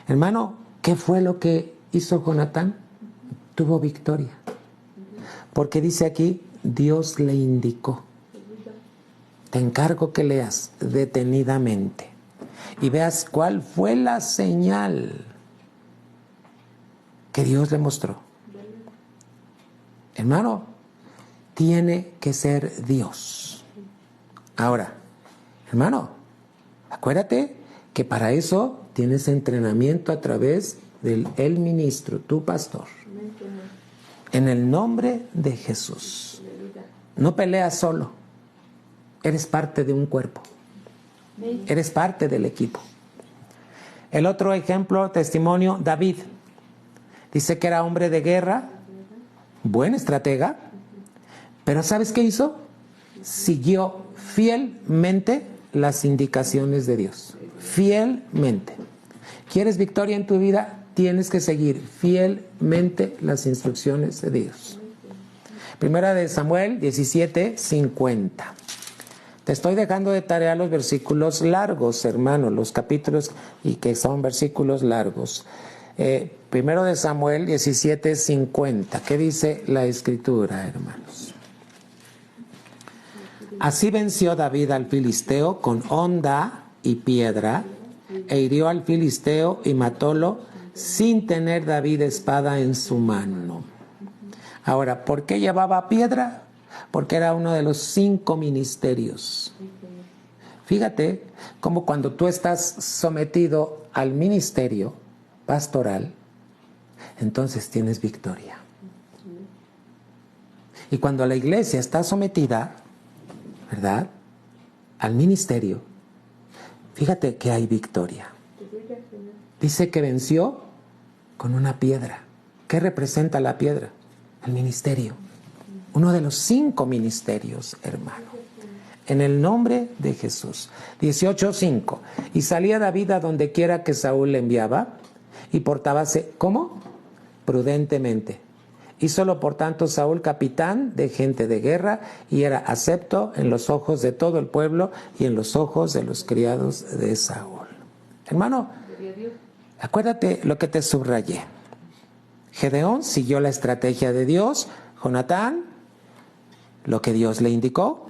Hermano, ¿qué fue lo que hizo Jonatán? Tuvo victoria. Porque dice aquí, Dios le indicó. Te encargo que leas detenidamente y veas cuál fue la señal que Dios le mostró. Hermano, tiene que ser Dios. Ahora, hermano, acuérdate que para eso tienes entrenamiento a través del ministro, tu pastor. En el nombre de Jesús. No peleas solo. Eres parte de un cuerpo. Eres parte del equipo. El otro ejemplo, testimonio, David. Dice que era hombre de guerra, buen estratega, pero ¿sabes qué hizo? Siguió fielmente las indicaciones de Dios. Fielmente. ¿Quieres victoria en tu vida? Tienes que seguir fielmente las instrucciones de Dios. Primera de Samuel 17:50. Te estoy dejando de tarea los versículos largos, hermano, los capítulos y que son versículos largos. Primero de Samuel 17:50. ¿Qué dice la Escritura, hermanos? Así venció David al filisteo con honda y piedra, e hirió al filisteo y matólo sin tener David espada en su mano. Ahora, ¿por qué llevaba piedra? Porque era uno de los 5 ministerios. Fíjate cómo cuando tú estás sometido al ministerio pastoral, entonces tienes victoria. Y cuando la iglesia está sometida, ¿verdad?, al ministerio, fíjate que hay victoria. Dice que venció con una piedra. ¿Qué representa la piedra? El ministerio. Uno de los 5 ministerios, hermano. En el nombre de Jesús. 18:5. Y salía David a donde quiera que Saúl le enviaba y portábase, ¿cómo? Prudentemente. Hízolo por tanto Saúl capitán de gente de guerra y era acepto en los ojos de todo el pueblo y en los ojos de los criados de Saúl. Hermano, acuérdate lo que te subrayé. Gedeón siguió la estrategia de Dios, Jonatán lo que Dios le indicó,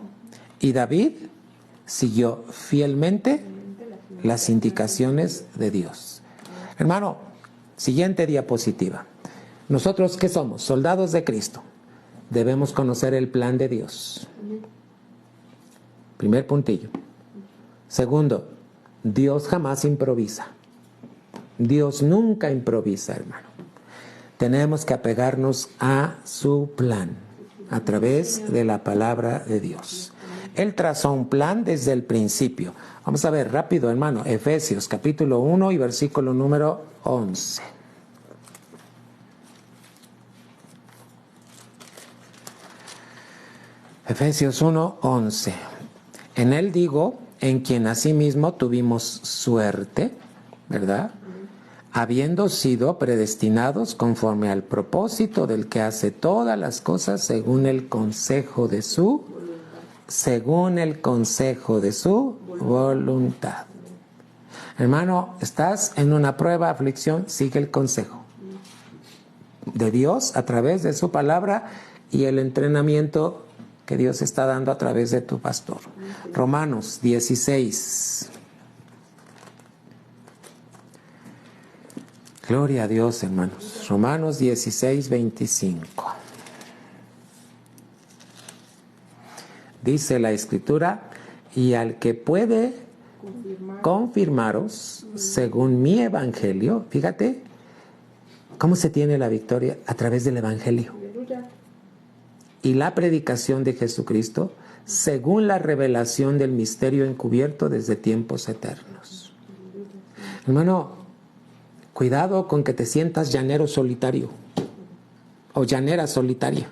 y David siguió fielmente las indicaciones de Dios. Hermano, siguiente diapositiva. Nosotros, ¿qué somos? Soldados de Cristo. Debemos conocer el plan de Dios. Primer puntillo. Segundo, Dios jamás improvisa. Dios nunca improvisa, hermano. Tenemos que apegarnos a su plan a través de la palabra de Dios. Él trazó un plan desde el principio. Vamos a ver rápido, hermano. Efesios capítulo 1 y versículo número 11. Efesios 1:11. En él digo, en quien asimismo tuvimos suerte, ¿verdad?, habiendo sido predestinados conforme al propósito del que hace todas las cosas según el consejo de su voluntad. Hermano, estás en una prueba, aflicción, sigue el consejo de Dios a través de su palabra y el entrenamiento que Dios está dando a través de tu pastor. Romanos 16. Gloria a Dios, hermanos. Romanos 16:25. Dice la Escritura, y al que puede confirmaros según mi evangelio. Fíjate cómo se tiene la victoria a través del evangelio y la predicación de Jesucristo según la revelación del misterio encubierto desde tiempos eternos. Hermano, cuidado con que te sientas llanero solitario o llanera solitaria.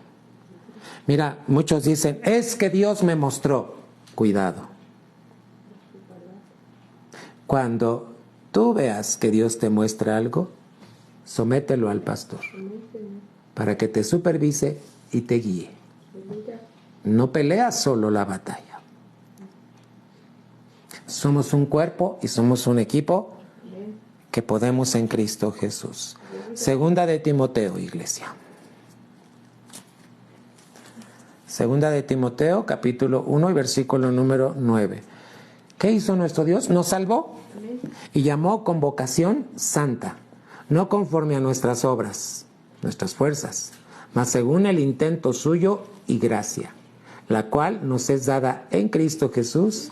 Mira, muchos dicen, es que Dios me mostró. Cuidado. Cuando tú veas que Dios te muestra algo, somételo al pastor para que te supervise y te guíe. No peleas solo la batalla. Somos un cuerpo y somos un equipo que podemos en Cristo Jesús. Segunda de Timoteo, iglesia. Segunda de Timoteo, capítulo 1 y versículo número 9. ¿Qué hizo nuestro Dios? Nos salvó y llamó con vocación santa, no conforme a nuestras obras, nuestras fuerzas, mas según el intento suyo y gracia, la cual nos es dada en Cristo Jesús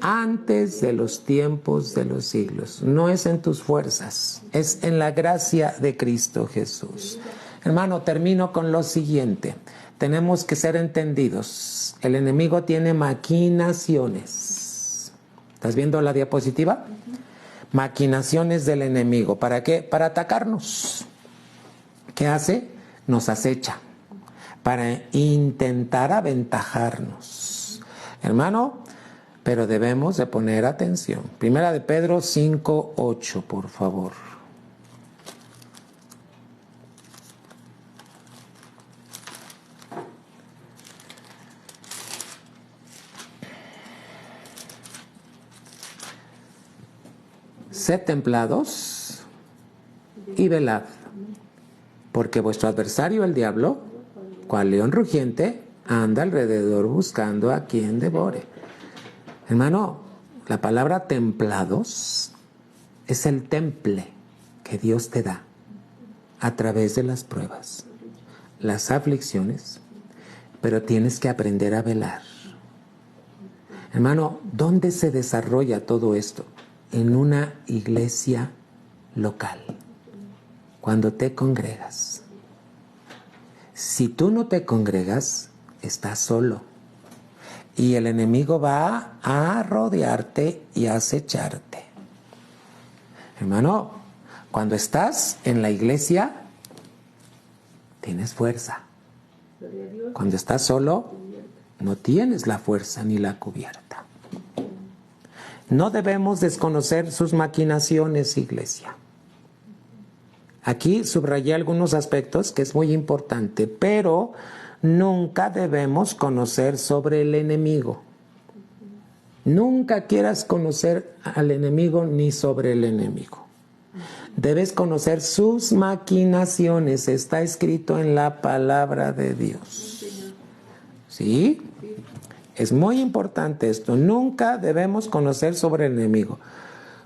antes de los tiempos de los siglos. No es en tus fuerzas, es en la gracia de Cristo Jesús. Hermano, termino con lo siguiente. Tenemos que ser entendidos. El enemigo tiene maquinaciones. ¿Estás viendo la diapositiva? Maquinaciones del enemigo. ¿Para qué? Para atacarnos. ¿Qué hace? Nos acecha. Para intentar aventajarnos. Hermano, pero debemos de poner atención. Primera de Pedro 5:8, por favor. Sed templados y velad, porque vuestro adversario el diablo, cual león rugiente, anda alrededor buscando a quien devore. Hermano, la palabra templados es el temple que Dios te da a través de las pruebas, las aflicciones, pero tienes que aprender a velar. Hermano, ¿dónde se desarrolla todo esto? En una iglesia local, cuando te congregas. Si tú no te congregas, estás solo. Y el enemigo va a rodearte y a acecharte. Hermano, cuando estás en la iglesia, tienes fuerza. Cuando estás solo, no tienes la fuerza ni la cubierta. No debemos desconocer sus maquinaciones, iglesia. Aquí subrayé algunos aspectos que es muy importante, pero nunca debemos conocer sobre el enemigo. Nunca quieras conocer al enemigo ni sobre el enemigo. Debes conocer sus maquinaciones. Está escrito en la palabra de Dios. ¿Sí? Es muy importante esto. Nunca debemos conocer sobre el enemigo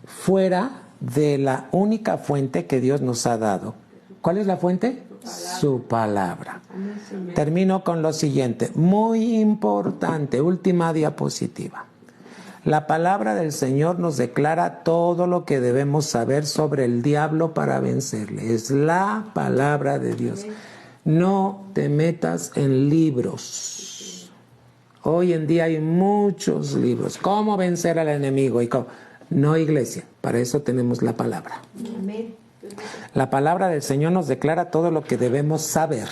fuera de la única fuente que Dios nos ha dado. ¿Cuál es la fuente? Su palabra. Termino con lo siguiente, muy importante, última diapositiva. La palabra del Señor nos declara todo lo que debemos saber sobre el diablo para vencerle. Es la palabra de Dios. No te metas en libros. Hoy en día hay muchos libros. ¿Cómo vencer al enemigo? No, iglesia, para eso tenemos la palabra. Amén. La palabra del Señor nos declara todo lo que debemos saber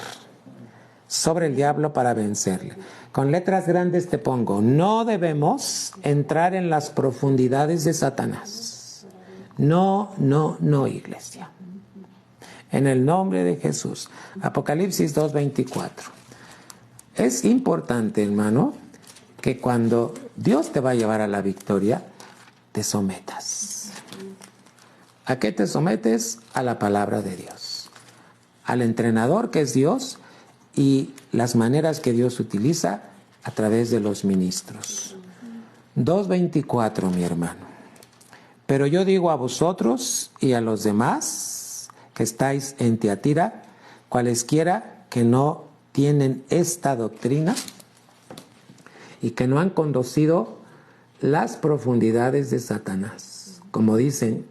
sobre el diablo para vencerle. Con letras grandes te pongo, no debemos entrar en las profundidades de Satanás. No, iglesia. En el nombre de Jesús. Apocalipsis 2:24. Es importante, hermano, que cuando Dios te va a llevar a la victoria, te sometas. ¿A qué te sometes? A la palabra de Dios. Al entrenador que es Dios y las maneras que Dios utiliza a través de los ministros. 2:24, mi hermano. Pero yo digo a vosotros y a los demás que estáis en Tiatira, cualesquiera que no tienen esta doctrina y que no han conocido las profundidades de Satanás. Como dicen,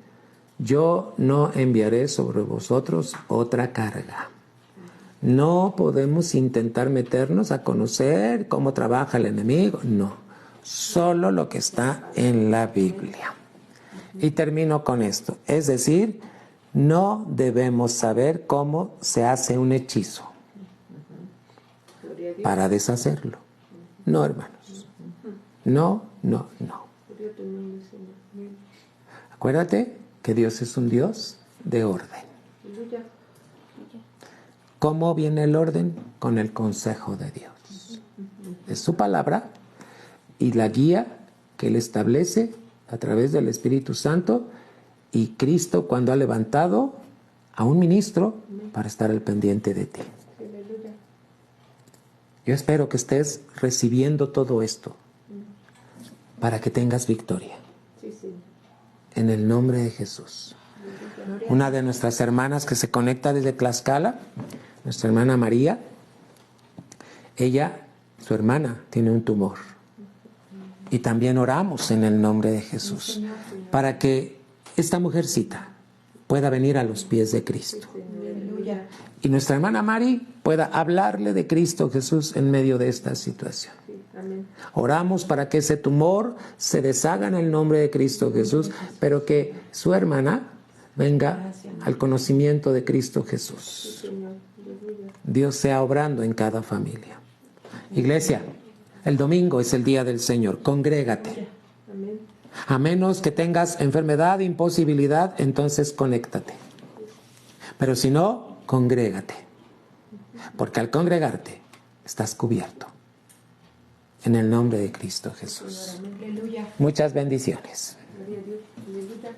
yo no enviaré sobre vosotros otra carga. No podemos intentar meternos a conocer cómo trabaja el enemigo. No, solo lo que está en la Biblia. Y termino con esto. Es decir, no debemos saber cómo se hace un hechizo para deshacerlo. No, hermanos. No. Acuérdate que Dios es un Dios de orden. ¿Cómo viene el orden? Con el consejo de Dios. Es su palabra y la guía que Él establece a través del Espíritu Santo, y Cristo cuando ha levantado a un ministro para estar al pendiente de ti. Yo espero que estés recibiendo todo esto para que tengas victoria. En el nombre de Jesús. Una de nuestras hermanas que se conecta desde Tlaxcala, nuestra hermana María, su hermana, tiene un tumor. Y también oramos en el nombre de Jesús para que esta mujercita pueda venir a los pies de Cristo. Y nuestra hermana Mari pueda hablarle de Cristo Jesús en medio de esta situación. Oramos para que ese tumor se deshaga en el nombre de Cristo Jesús, pero que su hermana venga al conocimiento de Cristo Jesús. Dios sea obrando en cada familia. Iglesia, el domingo es el día del Señor. Congrégate. A menos que tengas enfermedad, imposibilidad, entonces conéctate. Pero si no, congrégate. Porque al congregarte, estás cubierto. En el nombre de Cristo Jesús. Muchas bendiciones. Gloria a Dios. Aleluya.